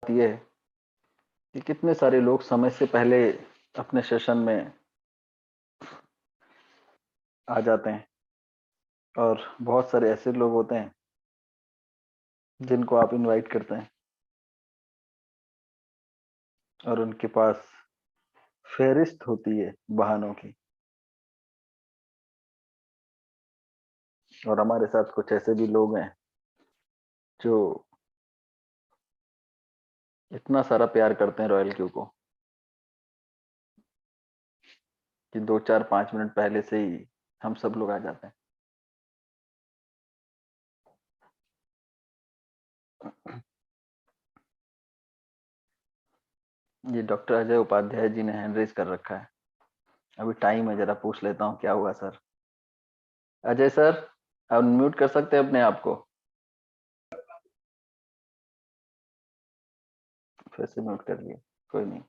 ये है कि कितने सारे लोग समय से पहले अपने सेशन में आ जाते हैं और बहुत सारे ऐसे लोग होते हैं जिनको आप इनवाइट करते हैं और उनके पास फेहरिस्त होती है बहानों की। और हमारे साथ कुछ ऐसे भी लोग हैं जो इतना सारा प्यार करते हैं रॉयल क्यू को कि 2 4 5 मिनट पहले से ही हम सब लोग आ जाते हैं। ये डॉक्टर अजय उपाध्याय जी ने हैंड रेज कर रखा है। अभी टाइम है, जरा पूछ लेता हूँ क्या हुआ सर। अजय सर, अनम्यूट कर सकते हैं अपने आप को? फिर से म्यूट कर लिए, कोई नहीं।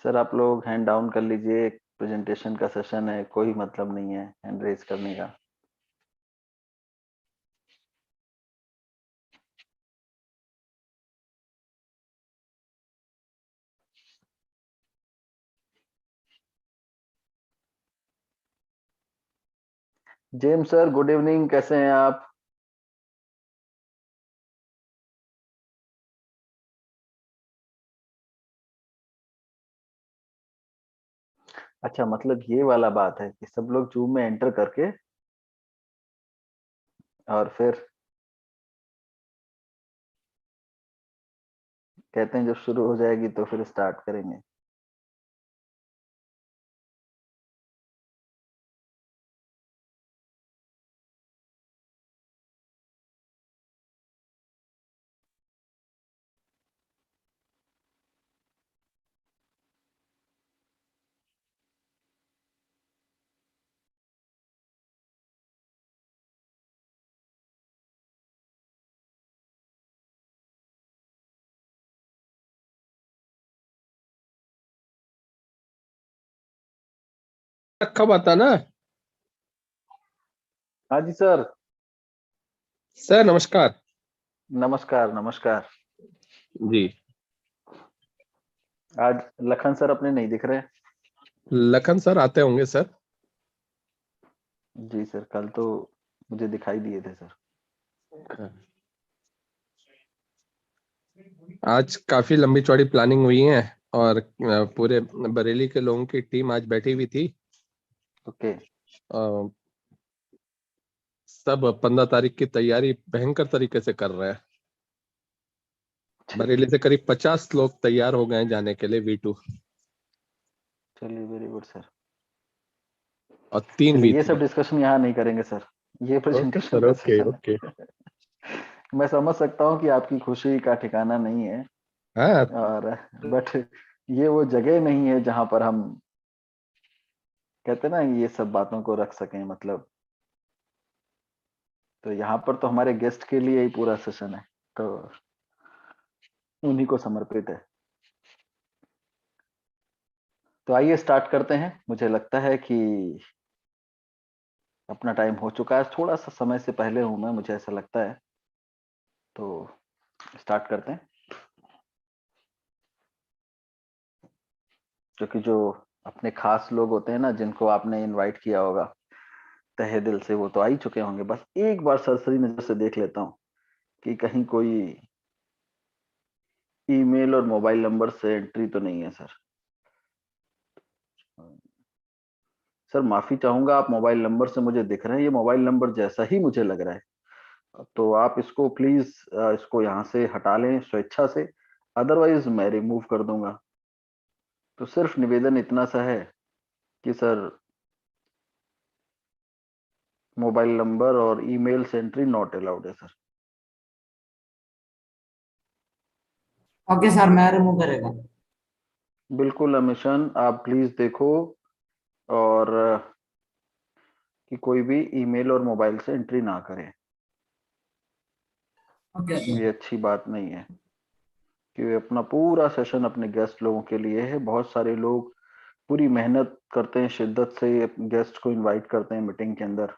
सर आप लोग हैंड डाउन कर लीजिए, प्रेजेंटेशन का सेशन है, कोई मतलब नहीं है हैंड रेज करने का। जेम्स सर, गुड इवनिंग, कैसे हैं आप? अच्छा, मतलब ये वाला बात है कि सब लोग जूम में एंटर करके और फिर कहते हैं जब शुरू हो जाएगी तो फिर स्टार्ट करेंगे। कब आता ना? हाँ जी सर। सर नमस्कार। नमस्कार नमस्कार। जी। आज लखन सर अपने नहीं दिख रहे। लखन सर आते होंगे सर। जी सर, कल तो मुझे दिखाई दिए थे सर। आज काफी लंबी चौड़ी प्लानिंग हुई है और पूरे बरेली के लोगों की टीम आज बैठी हुई थी। ओके। अ, सब 15 तारीख की तैयारी भयंकर तरीके से कर रहे हैं। बरेली से करीब 50 लोग तैयार हो गए हैं जाने के लिए V2 चलिए, वेरी गुड सर। और 3 चलिए, ये V3। सब डिस्कशन यहाँ नहीं करेंगे सर, ये ओके प्रेजेंटेशन सर, का ओके सेशन ओके। है। मैं समझ सकता हूँ कि आपकी खुशी का ठिकाना नहीं है, हाँ। और बट ये वो जगह नहीं है जहां पर हम कहते हैं ना ये सब बातों को रख सकें, मतलब। तो यहाँ पर तो हमारे गेस्ट के लिए ही पूरा सेशन है, तो उन्हीं को समर्पित है। तो आइए स्टार्ट करते हैं। मुझे लगता है कि अपना टाइम हो चुका है, थोड़ा सा समय से पहले हूं मैं, मुझे ऐसा लगता है। तो स्टार्ट करते हैं, क्योंकि जो अपने खास लोग होते हैं ना, जिनको आपने इनवाइट किया होगा तहे दिल से, वो तो आ ही चुके होंगे। बस एक बार सरसरी नजर से देख लेता हूँ कि कहीं कोई ईमेल और मोबाइल नंबर से एंट्री तो नहीं है सर। सर माफी चाहूंगा, आप मोबाइल नंबर से मुझे दिख रहे हैं, ये मोबाइल नंबर जैसा ही मुझे लग रहा है। तो आप इसको प्लीज इसको यहाँ से हटा लें स्वेच्छा से, अदरवाइज मैं रिमूव कर दूंगा। तो सिर्फ निवेदन इतना सा है कि सर मोबाइल नंबर और ईमेल से एंट्री नॉट अलाउड है सर। ओके सर, मैं रिमूव करेगा। बिल्कुल अमिशन, आप प्लीज देखो और कि कोई भी ईमेल और मोबाइल से एंट्री ना करे। ओके ये अच्छी बात नहीं है कि अपना पूरा सेशन अपने गेस्ट लोगों के लिए है। बहुत सारे लोग पूरी मेहनत करते हैं, शिद्दत से गेस्ट को इनवाइट करते हैं मीटिंग के अंदर।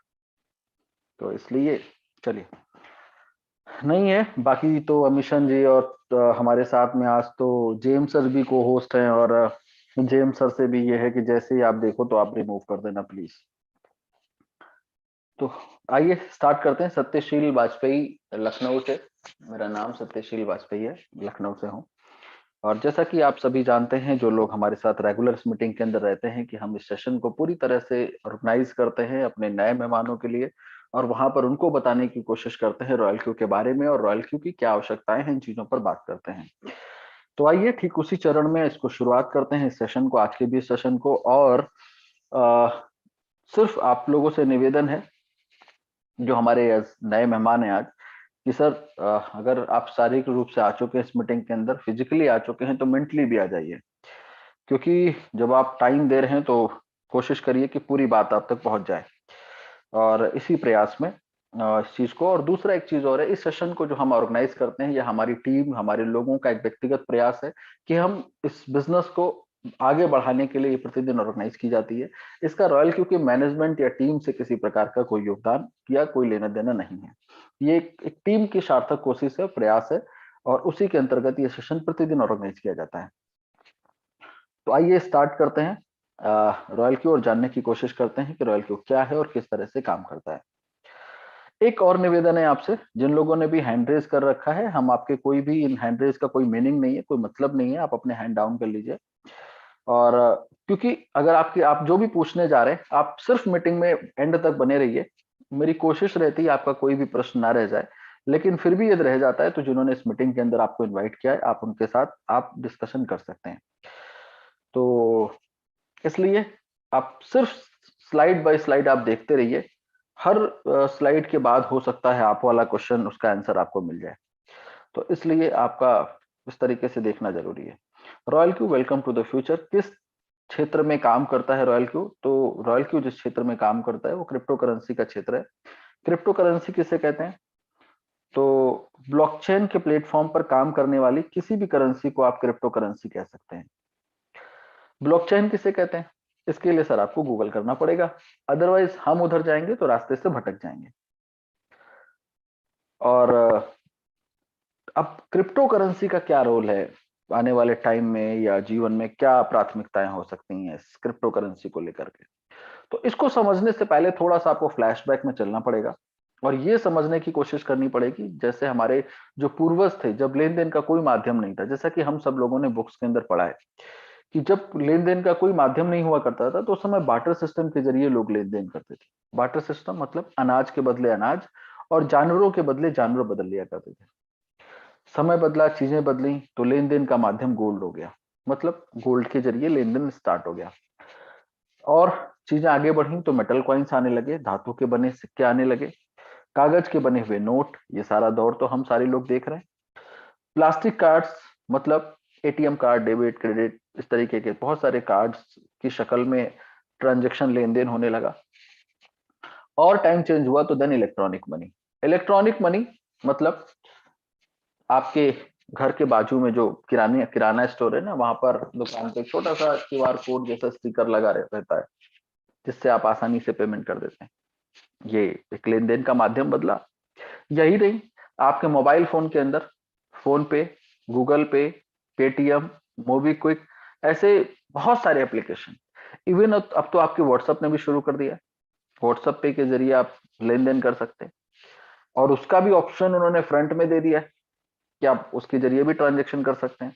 तो इसलिए चलिए, नहीं है बाकी तो अमीशन जी और हमारे साथ में आज तो जेम्स सर भी को होस्ट हैं, और जेम्स सर से भी ये है कि जैसे ही आप देखो तो आप रिमूव कर देना प्लीज। तो आइए स्टार्ट करते हैं। सत्यशील वाजपेयी, लखनऊ से। मेरा नाम सत्यशील वाजपेयी है, लखनऊ से हूँ। और जैसा कि आप सभी जानते हैं, जो लोग हमारे साथ रेगुलर इस मीटिंग के अंदर रहते हैं, कि हम इस सेशन को पूरी तरह से ऑर्गेनाइज करते हैं अपने नए मेहमानों के लिए, और वहां पर उनको बताने की कोशिश करते हैं रॉयल क्यू के बारे में, और रॉयल क्यू की क्या आवश्यकताएं हैं, इन चीजों पर बात करते हैं। तो आइए ठीक उसी चरण में इसको शुरुआत करते हैं, इस सेशन को, आज के भी इस सेशन को। और आ, सिर्फ आप लोगों से निवेदन है, जो हमारे नए मेहमान हैं आज, कि सर अगर आप शारीरिक रूप से आ चुके हैं इस मीटिंग के अंदर, फिजिकली आ चुके हैं, तो मेंटली भी आ जाइए, क्योंकि जब आप टाइम दे रहे हैं तो कोशिश करिए कि पूरी बात आप तक पहुंच जाए। और इसी प्रयास में इस चीज को, और दूसरा एक चीज और है, इस सेशन को जो हम ऑर्गेनाइज करते हैं, यह हमारी टीम, हमारे लोगों का एक व्यक्तिगत प्रयास है कि हम इस बिजनेस को आगे बढ़ाने के लिए ये प्रतिदिन ऑर्गेनाइज की जाती है। इसका रॉयल क्यू के मैनेजमेंट या टीम से किसी प्रकार का कोई योगदान या कोई लेना देना नहीं है। ये एक टीम की सार्थक कोशिश है, प्रयास है, और उसी के अंतर्गत ये सेशन प्रतिदिन ऑर्गेनाइज किया जाता है। तो आइए स्टार्ट करते हैं रॉयल क्यू, और जानने की कोशिश करते हैं कि रॉयल क्यू क्या है और किस तरह से काम करता है। एक और निवेदन है आपसे, जिन लोगों ने भी हैंड रेज कर रखा है, हम आपके कोई भी इन हैंड रेज का कोई मीनिंग नहीं है, कोई मतलब नहीं है, आप अपने हैंड डाउन कर लीजिए। और क्योंकि अगर आप जो भी पूछने जा रहे हैं, आप सिर्फ मीटिंग में एंड तक बने रहिए। मेरी कोशिश रहती है आपका कोई भी प्रश्न ना रह जाए, लेकिन फिर भी यदि रह जाता है तो जिन्होंने इस मीटिंग के अंदर आपको इन्वाइट किया है, आप उनके साथ आप डिस्कशन कर सकते हैं। तो इसलिए आप सिर्फ स्लाइड बाय स्लाइड आप देखते रहिए। हर स्लाइड के बाद हो सकता है आप वाला क्वेश्चन, उसका आंसर आपको मिल जाए, तो इसलिए आपका इस तरीके से देखना जरूरी है। Royal Q welcome to the future. किस क्षेत्र में काम करता है रॉयल क्यू? तो रॉयल क्यू जिस क्षेत्र में काम करता है वो क्रिप्टो करेंसी का क्षेत्र है। क्रिप्टो करेंसी किसे कहते हैं? तो ब्लॉकचेन के प्लेटफॉर्म पर काम करने वाली किसी भी करेंसी को आप क्रिप्टो करेंसी कह सकते हैं। ब्लॉकचेन किसे कहते हैं? इसके लिए सर आपको गूगल करना पड़ेगा, अदरवाइज हम उधर जाएंगे तो रास्ते से भटक जाएंगे। और अब क्रिप्टो करेंसी का क्या रोल है आने वाले टाइम में, या जीवन में क्या प्राथमिकताएं हो सकती हैं इस क्रिप्टो करेंसी को लेकर के? तो इसको समझने से पहले थोड़ा सा आपको फ्लैशबैक में चलना पड़ेगा, और ये समझने की कोशिश करनी पड़ेगी, जैसे हमारे जो पूर्वज थे, जब लेन देन का कोई माध्यम नहीं था, जैसा कि हम सब लोगों ने बुक्स के अंदर पढ़ा है कि जब लेन देन का कोई माध्यम नहीं हुआ करता था, तो उस समय बार्टर सिस्टम के जरिए लोग लेन देन करते थे। बार्टर सिस्टम मतलब अनाज के बदले अनाज, और जानवरों के बदले जानवर बदल लिया करते थे। समय बदला, चीजें बदली, तो लेन देन का माध्यम गोल्ड हो गया, मतलब गोल्ड के जरिए लेन देन स्टार्ट हो गया। और चीजें आगे बढ़ी तो मेटल कॉइन्स आने लगे, धातु के बने सिक्के आने लगे, कागज के बने हुए नोट, ये सारा दौर तो हम सारे लोग देख रहे हैं। प्लास्टिक कार्ड्स, मतलब एटीएम कार्ड, डेबिट, क्रेडिट, इस तरीके के बहुत सारे कार्ड्स की शक्ल में ट्रांजैक्शन, लेन देन होने लगा। और टाइम चेंज हुआ तो then electronic money. Electronic money मतलब आपके घर के बाजू में जो किराना स्टोर है ना, वहां पर दुकान पे छोटा सा क्यूआर कोड जैसा स्टिकर लगा रहता है, जिससे आप आसानी से पेमेंट कर देते हैं। ये एक लेन देन का माध्यम बदला। यही नहीं, आपके मोबाइल फोन के अंदर फोन पे, गूगल पे, पेटीएम, मोबीक्विक, ऐसे बहुत सारे एप्लीकेशन, इवन अब तो आपके व्हाट्सएप ने भी शुरू कर दिया। व्हाट्सएप पे के जरिए आप लेन देन कर सकते हैं, और उसका भी ऑप्शन उन्होंने फ्रंट में दे दिया है कि आप उसके जरिए भी ट्रांजेक्शन कर सकते हैं।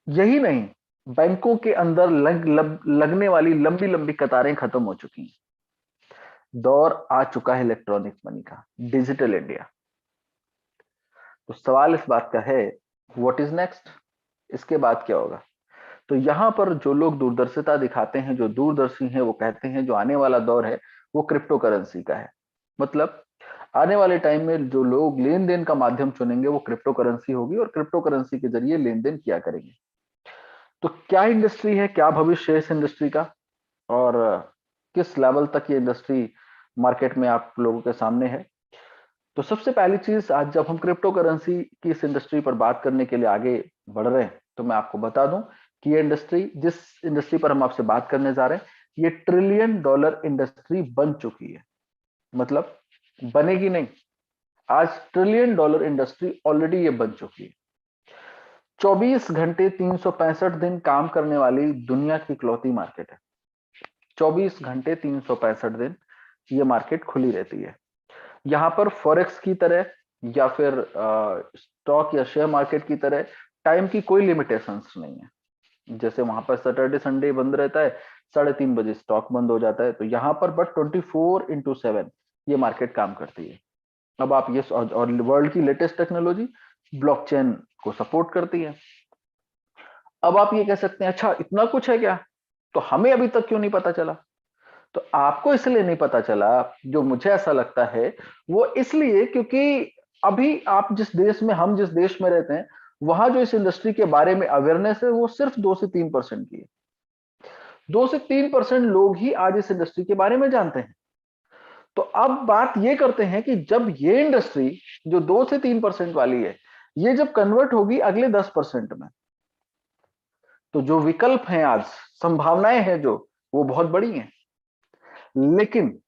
यही नहीं, बैंकों के अंदर लगने वाली लंबी लंबी कतारें खत्म हो चुकी हैं। दौर आ चुका है इलेक्ट्रॉनिक मनी का, डिजिटल इंडिया। तो सवाल इस बात का है, व्हाट इज नेक्स्ट? इसके बाद क्या होगा? तो यहां पर जो लोग दूरदर्शिता दिखाते हैं, जो दूरदर्शी हैं, वो कहते हैं जो आने वाला दौर है वो क्रिप्टो करेंसी का है। मतलब आने वाले टाइम में जो लोग लेन देन का माध्यम चुनेंगे वो क्रिप्टो करेंसी होगी, और क्रिप्टो करेंसी के जरिए लेन देन किया करेंगे। तो क्या इंडस्ट्री है, क्या भविष्य है इस इंडस्ट्री का, और किस लेवल तक ये इंडस्ट्री मार्केट में आप लोगों के सामने है? तो सबसे पहली चीज, आज जब हम क्रिप्टो करेंसी की इस इंडस्ट्री पर बात करने के लिए आगे बढ़ रहे हैं, तो मैं आपको बता दूं कि ये इंडस्ट्री, जिस इंडस्ट्री पर हम आपसे बात करने जा रहे हैं, ये $1 ट्रिलियन इंडस्ट्री बन चुकी है। मतलब बनेगी नहीं। आज ट्रिलियन डॉलर इंडस्ट्री ऑलरेडी ये बन चुकी है। 24 घंटे 365 दिन काम करने वाली दुनिया की इकलौती मार्केट है। 24 घंटे 365 दिन ये मार्केट खुली रहती है। यहाँ पर फॉरेक्स की तरह या फिर स्टॉक या शेयर मार्केट की तरह टाइम की कोई लिमिटेशंस नहीं है। जैसे वहां पर सैटरडे संडे बंद रहता है, 3:30 बजे स्टॉक बंद हो जाता है, तो यहाँ पर बट 24/7 ये मार्केट काम करती है। अब आप ये और वर्ल्ड की लेटेस्ट टेक्नोलॉजी ब्लॉकचेन को सपोर्ट करती है। अब आप ये कह सकते हैं अच्छा इतना कुछ है क्या, तो हमें अभी तक क्यों नहीं पता चला? तो आपको इसलिए नहीं पता चला, जो मुझे ऐसा लगता है वो इसलिए क्योंकि अभी आप हम जिस देश में रहते हैं, वहां जो इस इंडस्ट्री के बारे में अवेयरनेस है वो सिर्फ 2 से 3% की है। 2 से 3% लोग ही आज इस इंडस्ट्री के बारे में जानते हैं। तो अब बात ये करते हैं कि जब ये इंडस्ट्री जो 2 से 3% वाली है, ये जब कन्वर्ट होगी अगले 10% में, तो जो विकल्प हैं आज, संभावनाएं हैं जो, वो बहुत बड़ी हैं। लेकिन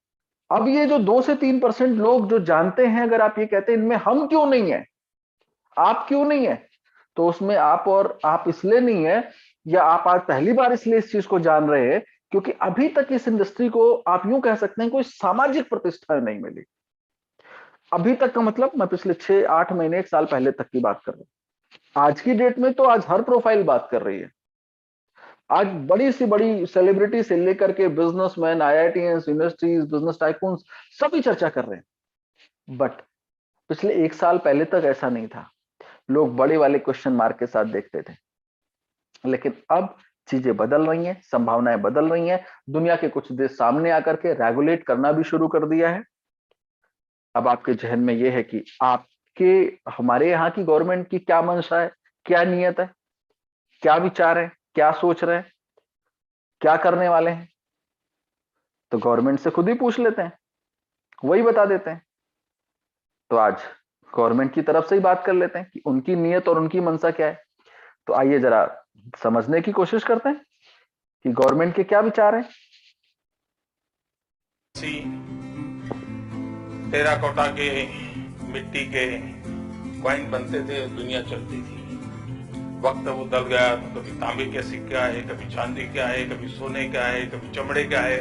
अब ये जो 2 से 3% लोग जो जानते हैं, अगर आप ये कहते हैं इनमें हम क्यों नहीं है, आप क्यों नहीं है, तो उसमें आप इसलिए नहीं है, या आप आज पहली बार इसलिए इस चीज को जान रहे हैं क्योंकि अभी तक इस इंडस्ट्री को आप यूं कह सकते हैं कोई सामाजिक प्रतिष्ठा नहीं मिली। अभी तक का मतलब मैं पिछले 6-8 महीने 1 साल पहले तक की बात कर रहा हूं। आज की डेट में तो आज हर प्रोफाइल बात कर रही है। आज बड़ी सी बड़ी सेलिब्रिटी से लेकर के businessman, IITians, universities, business tycoons सभी चर्चा कर रहे हैं। बट पिछले 1 साल पहले तक ऐसा नहीं था। लोग बड़े वाले क्वेश्चन मार्क के साथ देखते थे। लेकिन अब चीजें बदल रही हैं, संभावनाएं बदल रही हैं। दुनिया के कुछ देश सामने आकर के रेगुलेट करना भी शुरू कर दिया है। अब आपके जहन में यह है कि हमारे यहाँ की गवर्नमेंट की क्या मंशा है, क्या नियत है, क्या विचार है, क्या सोच रहे हैं, क्या करने वाले हैं। तो गवर्नमेंट से खुद ही पूछ लेते हैं, वही बता देते हैं। तो आज गवर्नमेंट की तरफ से ही बात कर लेते हैं कि उनकी नियत और उनकी मंशा क्या है। तो आइए जरा समझने की कोशिश करते हैं कि गवर्नमेंट के क्या विचार हैं। टेराकोटा के, मिट्टी के कॉइन बनते थे, दुनिया चलती थी। वक्त वो बदल गया तो कभी तांबे के सिक्के आए, कभी चांदी के आए, कभी सोने के आए, कभी चमड़े के आए,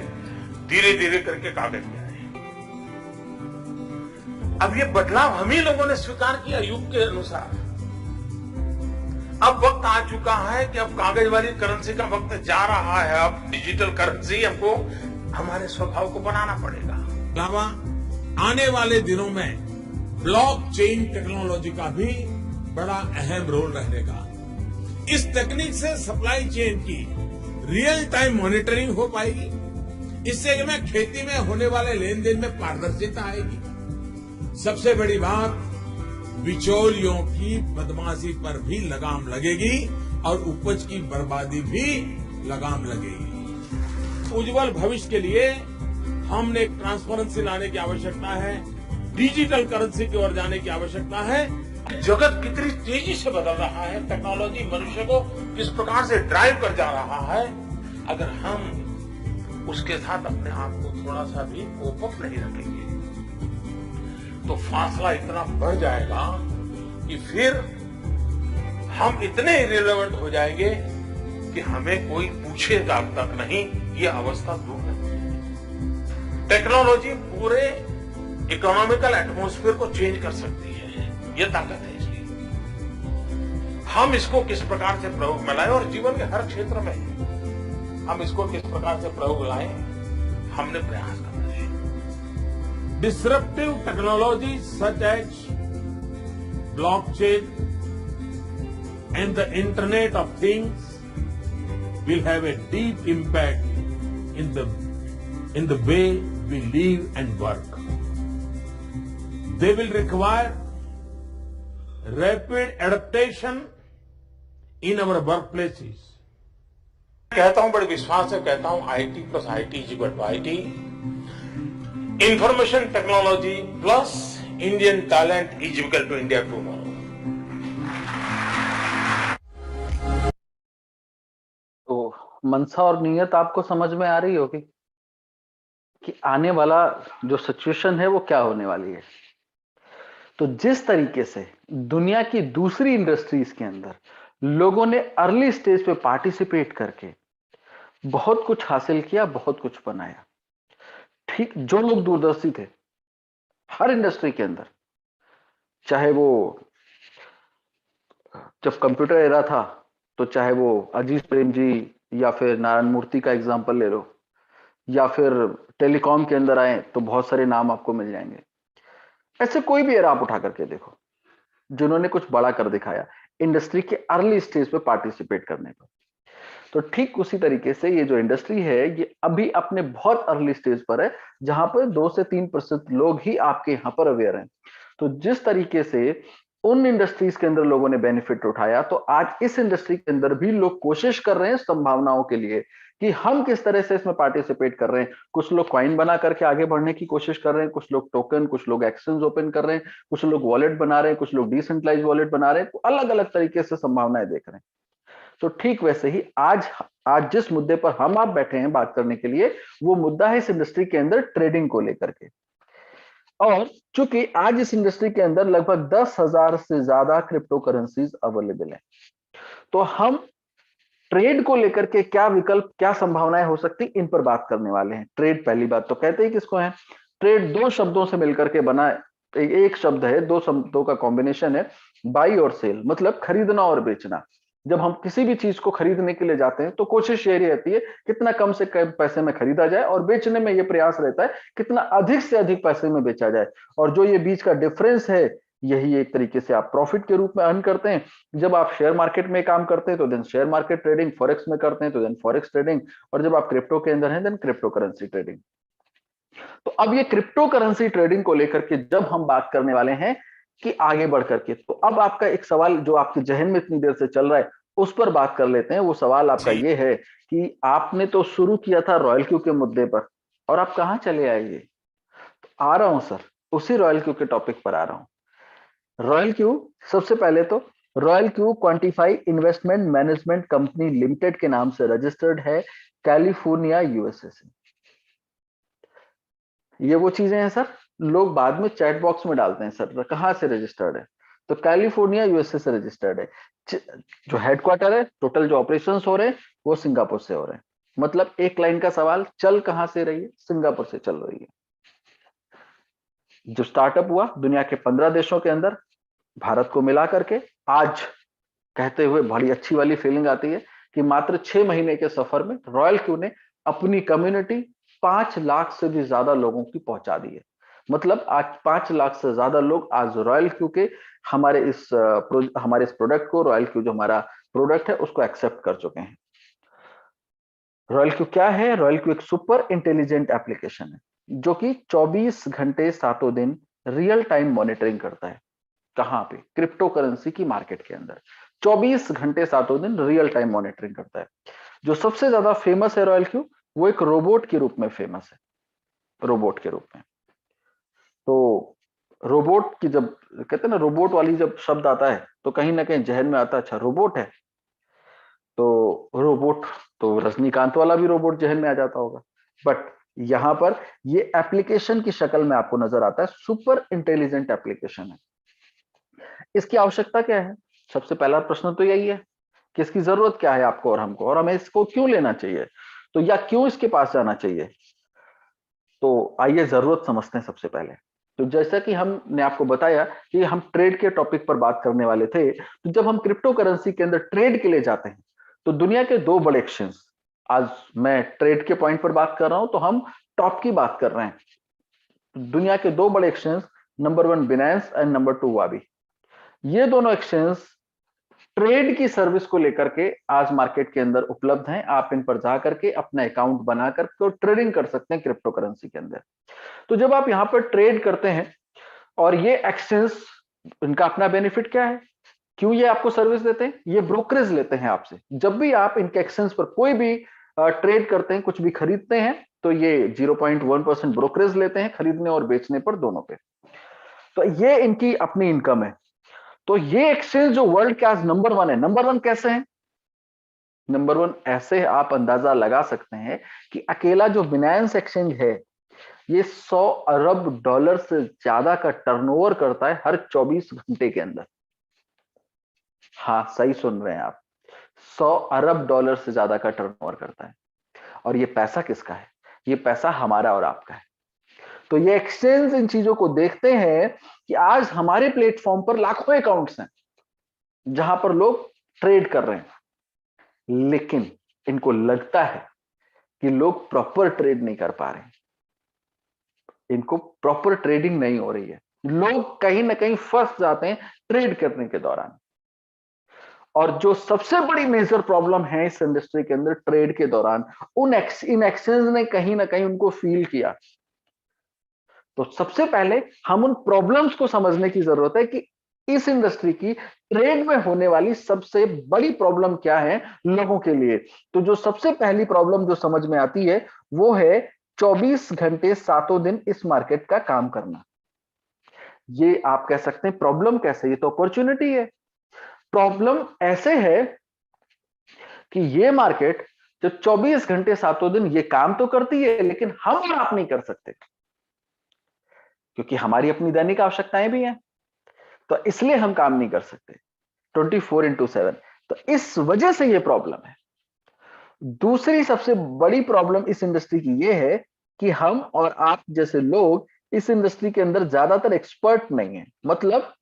धीरे धीरे करके कागज के आए। अब ये बदलाव हम ही लोगों ने स्वीकार किया युग के अनुसार। अब वक्त आ चुका है कि अब कागज वाली करेंसी का वक्त जा रहा है। अब डिजिटल करेंसी हमको हमारे स्वभाव को बनाना पड़ेगा। अलावा आने वाले दिनों में ब्लॉकचेन टेक्नोलॉजी का भी बड़ा अहम रोल रहेगा। इस तकनीक से सप्लाई चेन की रियल टाइम मॉनिटरिंग हो पाएगी। इससे में खेती में होने वाले लेन देन में पारदर्शिता आएगी। सबसे बड़ी बात, बिचौलियों की बदमाशी पर भी लगाम लगेगी और उपज की बर्बादी भी लगाम लगेगी। उज्जवल भविष्य के लिए हमने एक ट्रांसपेरेंसी लाने की आवश्यकता है, डिजिटल करेंसी की ओर जाने की आवश्यकता है। जगत कितनी तेजी से बदल रहा है, टेक्नोलॉजी मनुष्य को किस प्रकार से ड्राइव कर जा रहा है। अगर हम उसके साथ अपने आप को थोड़ा सा भी कोप अप नहीं रखेंगे तो फासला इतना बढ़ जाएगा कि फिर हम इतने इरेलेवेंट हो जाएंगे कि हमें कोई पूछेगा तक नहीं। ये अवस्था दूर नहीं है। टेक्नोलॉजी पूरे इकोनॉमिकल एटमॉस्फेयर को चेंज कर सकती है, ये ताकत है। इसलिए हम इसको किस प्रकार से प्रयोग में लाएं और जीवन के हर क्षेत्र में हम इसको किस प्रकार से प्रयोग लाएं, हमने प्रयास करना है। Disruptive technologies such as blockchain and the Internet of Things will have a deep impact in the way we live and work. They will require rapid adaptation in our workplaces. कहता हूं, बड़े विश्वास से कहता हूं, IT plus IT is equal to IT. Information technology plus Indian talent is equal to India tomorrow. तो मंशा और नियत आपको समझ में आ रही होगी। कि आने वाला जो सिचुएशन है वो क्या होने वाली है। तो जिस तरीके से दुनिया की दूसरी इंडस्ट्रीज के अंदर लोगों ने अर्ली स्टेज पे पार्टिसिपेट करके बहुत कुछ हासिल किया, बहुत कुछ बनाया, ठीक जो लोग दूरदर्शी थे हर इंडस्ट्री के अंदर, चाहे वो जब कंप्यूटर एरा था तो चाहे वो अजीज प्रेम जी या फिर नारायण मूर्ति का एग्जांपल ले लो, या फिर टेलीकॉम के अंदर आए तो बहुत सारे नाम आपको मिल जाएंगे। ऐसे कोई भी एरा आप उठा करके देखो जिन्होंने कुछ बड़ा कर दिखाया इंडस्ट्री के अर्ली स्टेज पे पार्टिसिपेट करने पर। तो ठीक उसी तरीके से ये जो इंडस्ट्री है ये अभी अपने बहुत अर्ली स्टेज पर है, जहां पर 2 से 3% लोग ही आपके यहां पर अवेयर हैं। तो जिस तरीके से उन इंडस्ट्रीज के अंदर लोगों ने बेनिफिट उठाया, तो आज इस इंडस्ट्री के अंदर भी लोग कोशिश कर रहे हैं संभावनाओं के लिए कि हम किस तरह से इसमें पार्टिसिपेट कर रहे हैं। कुछ लोग कॉइन बना करके आगे बढ़ने की कोशिश कर रहे हैं, कुछ लोग टोकन, कुछ लोग एक्सचेंज ओपन कर रहे हैं, कुछ लोग वॉलेट बना रहे हैं, कुछ लोग डिसेंट्रलाइज वॉलेट बना रहे हैं, तो अलग अलग तरीके से संभावनाएं देख रहे हैं। तो ठीक वैसे ही आज जिस मुद्दे पर हम आप बैठे हैं बात करने के लिए, वो मुद्दा है इस इंडस्ट्री के अंदर ट्रेडिंग को लेकर के। और चूंकि आज इस इंडस्ट्री के अंदर लगभग 10,000 से ज्यादा क्रिप्टो करेंसीज अवेलेबल है, तो हम ट्रेड को लेकर के क्या विकल्प, क्या संभावनाएं हो सकती, इन पर बात करने वाले हैं। ट्रेड, पहली बात तो कहते हैं किसको है, ट्रेड दो शब्दों से मिलकर के बना एक शब्द है, दो शब्दों का कॉम्बिनेशन है, बाई और सेल, मतलब खरीदना और बेचना। जब हम किसी भी चीज को खरीदने के लिए जाते हैं तो कोशिश यही रहती है कितना कम से कम पैसे में खरीदा जाए, और बेचने में यह प्रयास रहता है कितना अधिक से अधिक पैसे में बेचा जाए। और जो ये बीच का डिफरेंस है, यही एक तरीके से आप प्रॉफिट के रूप में अर्न करते हैं। जब आप शेयर मार्केट में काम करते हैं तो then share market trading, forex में करते हैं तो देन फॉरेक्स ट्रेडिंग, और जब आप क्रिप्टो के अंदर हैं देन क्रिप्टो करेंसी ट्रेडिंग। तो अब ये क्रिप्टो करेंसी ट्रेडिंग को लेकर के जब हम बात करने वाले हैं कि आगे बढ़ करके, तो अब आपका एक सवाल जो आपके जहन में इतनी देर से चल रहा है उस पर बात कर लेते हैं। वो सवाल आपका ये है कि आपने तो शुरू किया था रॉयल क्यू के मुद्दे पर, और आप कहां चले आएंगे। तो आ रहा हूं सर, उसी रॉयल क्यू के टॉपिक पर आ रहा हूं। रॉयल क्यू, सबसे पहले तो Royal Q quantify investment management company limited के नाम से रजिस्टर्ड है कैलिफोर्निया, यूएसए से। ये वो चीजें हैं सर, लोग बाद में चैट बॉक्स में डालते हैं सर कहां से रजिस्टर्ड है, तो कैलिफोर्निया यूएसए से रजिस्टर्ड है। जो हेडक्वार्टर है, टोटल जो ऑपरेशंस हो रहे हैं वो सिंगापुर से हो रहे हैं। मतलब एक लाइन का सवाल, चल कहां से रही है, सिंगापुर से चल रही है। जो स्टार्टअप हुआ दुनिया के 15 देशों के अंदर, भारत को मिला करके, आज कहते हुए बड़ी अच्छी वाली फीलिंग आती है कि मात्र 6 महीने के सफर में रॉयल क्यू ने अपनी कम्युनिटी 5 लाख से भी ज्यादा लोगों की पहुंचा दी है। मतलब आज 5 लाख से ज्यादा लोग आज रॉयल क्यू के हमारे इस प्रोडक्ट को, रॉयल क्यू जो हमारा प्रोडक्ट है उसको एक्सेप्ट कर चुके हैं। रॉयल क्यू क्या है? रॉयल क्यू एक सुपर इंटेलिजेंट एप्लीकेशन है जो कि 24 घंटे 7 दिन रियल टाइम मॉनिटरिंग करता है। कहां पे? क्रिप्टो करेंसी की मार्केट के अंदर 24 घंटे 7 दिन रियल टाइम मॉनिटरिंग करता है। जो सबसे ज्यादा फेमस है रॉयल क्यू, वो एक रोबोट के रूप में फेमस है, रोबोट के रूप में। तो रोबोट की जब कहते हैं ना, रोबोट वाली जब शब्द आता है तो कहीं ना कहीं जहन में आता है अच्छा रोबोट है, तो रोबोट तो रजनीकांत वाला भी रोबोट जहन में आ जाता होगा। बट यहां पर ये एप्लीकेशन की शक्ल में आपको नजर आता है, सुपर इंटेलिजेंट एप्लीकेशन है। इसकी आवश्यकता क्या है? सबसे पहला प्रश्न तो यही है कि इसकी जरूरत क्या है आपको और हमको, और हमें इसको क्यों लेना चाहिए, तो या क्यों इसके पास जाना चाहिए। तो आइए जरूरत समझते हैं सबसे पहले। तो जैसा कि हमने आपको बताया कि हम ट्रेड के टॉपिक पर बात करने वाले थे, तो जब हम क्रिप्टो करेंसी के अंदर ट्रेड के लिए जाते हैं तो दुनिया के 2 बड़े एक्सचेंज, आज मैं ट्रेड के पॉइंट पर बात कर रहा हूं तो हम टॉप की बात कर रहे हैं। दुनिया के 2 बड़े exchange, number 1 Binance and number 2 वाबी, ये दोनों एक्सचेंज ट्रेड की सर्विस को लेकर के आज मार्केट के अंदर उपलब्ध हैं। आप इन पर जाकर के अपना अकाउंट बनाकर तो ट्रेडिंग कर सकते हैं क्रिप्टो करेंसी के अंदर। तो जब आप यहां पर ट्रेड करते हैं, और ये एक्सचेंज, इनका अपना बेनिफिट क्या है, क्यों ये आपको सर्विस देते हैं? ये ब्रोकरेज लेते हैं आपसे। जब भी आप इनके एक्सचेंज पर कोई भी ट्रेड करते हैं, कुछ भी खरीदते हैं, तो ये 0.1% ब्रोकरेज लेते हैं, खरीदने और बेचने पर दोनों पे। तो ये इनकी अपनी इनकम है। तो ये एक्सचेंज जो वर्ल्ड के आज नंबर 1 है, नंबर 1 कैसे है? नंबर 1 ऐसे आप अंदाजा लगा सकते हैं कि अकेला जो बिनांस एक्सचेंज है, ये 100 अरब डॉलर से ज्यादा का टर्नओवर करता है हर 24 घंटे के अंदर। हाँ, सही सुन रहे हैं आप, 100 अरब डॉलर से ज्यादा का टर्नओवर करता है। और ये पैसा किसका है? ये पैसा हमारा और आपका है। तो ये एक्सचेंज इन चीजों को देखते हैं कि आज हमारे प्लेटफॉर्म पर लाखों अकाउंट्स हैं जहां पर लोग ट्रेड कर रहे हैं, लेकिन इनको लगता है कि लोग प्रॉपर ट्रेड नहीं कर पा रहे हैं, इनको प्रॉपर ट्रेडिंग नहीं हो रही है, लोग कहीं ना कहीं फंस जाते हैं ट्रेड करने के दौरान। और जो सबसे बड़ी मेजर प्रॉब्लम है इस इंडस्ट्री के अंदर ट्रेड के दौरान, इन एक्सचेंज ने कहीं ना कहीं उनको फील किया। तो सबसे पहले हम उन प्रॉब्लम्स को समझने की जरूरत है कि इस इंडस्ट्री की ट्रेड में होने वाली सबसे बड़ी प्रॉब्लम क्या है लोगों के लिए। तो जो सबसे पहली प्रॉब्लम जो समझ में आती है वो है 24 घंटे 7 दिन इस मार्केट का काम करना। ये आप कह सकते हैं प्रॉब्लम कैसे, ये तो अपॉर्चुनिटी है। प्रॉब्लम ऐसे है कि ये मार्केट जो 24 घंटे 7 दिन ये काम तो करती है, लेकिन हम और आप नहीं कर सकते क्योंकि हमारी अपनी दैनिक आवश्यकताएं भी हैं, तो इसलिए हम काम नहीं कर सकते 24/7। तो इस वजह से ये प्रॉब्लम है। दूसरी सबसे बड़ी प्रॉब्लम इस इंडस्ट्री की ये है कि हम और आप जैसे लोग इस इंडस्ट्री के अंदर ज्यादातर एक्सपर्ट नहीं है। मतलब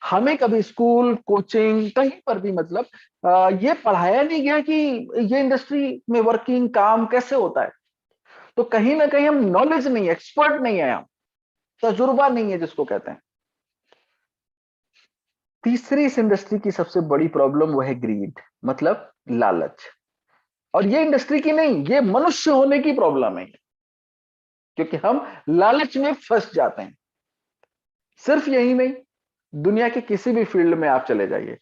हमें कभी स्कूल कोचिंग कहीं पर भी मतलब ये पढ़ाया नहीं गया कि ये इंडस्ट्री में वर्किंग काम कैसे होता है। तो कहीं ना कहीं हम नॉलेज नहीं, एक्सपर्ट नहीं है, हम तजुर्बा नहीं है जिसको कहते हैं। तीसरी इस इंडस्ट्री की सबसे बड़ी प्रॉब्लम वो है ग्रीड, मतलब लालच। और ये इंडस्ट्री की नहीं, ये मनुष्य होने की प्रॉब्लम है, क्योंकि हम लालच में फंस जाते हैं। सिर्फ यही नहीं, दुनिया के किसी भी फील्ड में आप चले जाइए,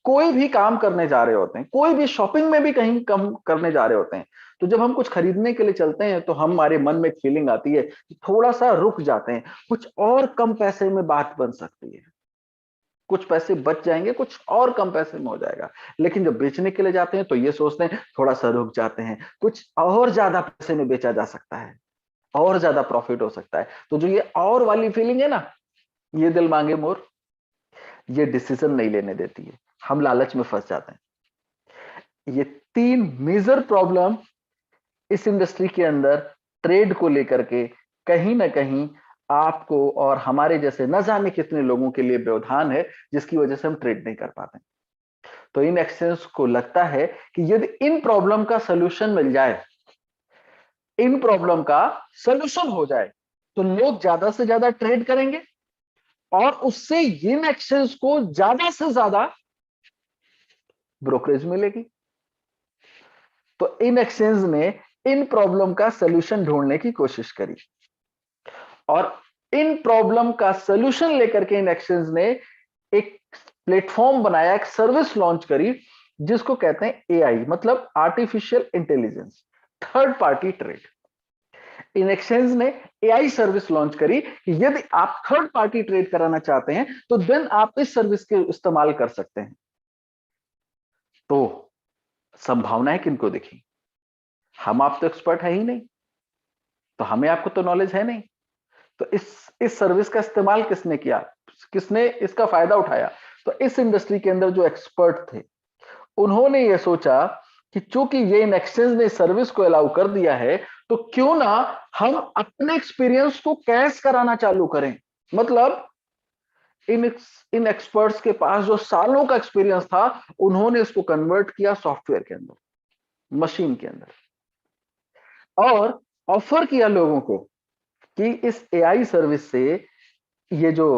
कोई भी काम करने जा रहे होते हैं, कोई भी शॉपिंग में भी कहीं कम करने जा रहे होते हैं, तो जब हम कुछ खरीदने के लिए चलते हैं तो हमारे मन में एक फीलिंग आती है कि थोड़ा सा रुक जाते हैं, कुछ और कम पैसे में बात बन सकती है, कुछ पैसे बच जाएंगे, कुछ और कम पैसे में हो जाएगा। लेकिन जब बेचने के लिए जाते हैं तो ये सोचते हैं थोड़ा सा रुक जाते हैं, कुछ और ज्यादा पैसे में बेचा जा सकता है, और ज्यादा प्रॉफिट हो सकता है। तो जो ये और वाली फीलिंग है ना, ये दिल मांगे मोर, ये डिसीजन नहीं लेने देती है, हम लालच में फंस जाते हैं। ये 3 मेजर प्रॉब्लम इस इंडस्ट्री के अंदर ट्रेड को लेकर के कहीं ना कहीं आपको और हमारे जैसे न जाने कितने लोगों के लिए व्यवधान है, जिसकी वजह से हम ट्रेड नहीं कर पाते। तो इन एक्सचेंज को लगता है कि यदि इन प्रॉब्लम का सलूशन मिल जाए, इन प्रॉब्लम का सलूशन हो जाए, तो लोग ज्यादा से ज्यादा ट्रेड करेंगे और उससे इन एक्सचेंज को ज्यादा से ज्यादा ब्रोकरेज मिलेगी। तो इन एक्सचेंज ने इन प्रॉब्लम का सलूशन ढूंढने की कोशिश करी और इन प्रॉब्लम का सलूशन लेकर के इन एक्सचेंज ने एक प्लेटफॉर्म बनाया, एक सर्विस लॉन्च करी जिसको कहते हैं एआई, मतलब artificial intelligence, third party trade. In exchange ने एआई सर्विस लॉन्च करी कि यदि आप थर्ड पार्टी ट्रेड कराना चाहते हैं तो देन आप इस सर्विस के इस्तेमाल कर सकते हैं। तो संभावनाएं किनको दिखी? हम आप तो एक्सपर्ट है ही नहीं, तो हमें आपको तो नॉलेज है नहीं, तो इस सर्विस का इस्तेमाल किसने किया, किसने इसका फायदा उठाया? तो इस इंडस्ट्री के अंदर जो एक्सपर्ट थे उन्होंने ये सोचा कि चूंकि ये इन एक्सचेंज ने सर्विस को अलाउ कर दिया है, तो क्यों ना हम अपने एक्सपीरियंस को कैश कराना चालू करें। मतलब इन एक्सपर्ट्स के पास जो सालों का एक्सपीरियंस था, उन्होंने इसको कन्वर्ट किया सॉफ्टवेयर के अंदर, मशीन के अंदर, और ऑफर किया लोगों को कि इस एआई सर्विस से ये जो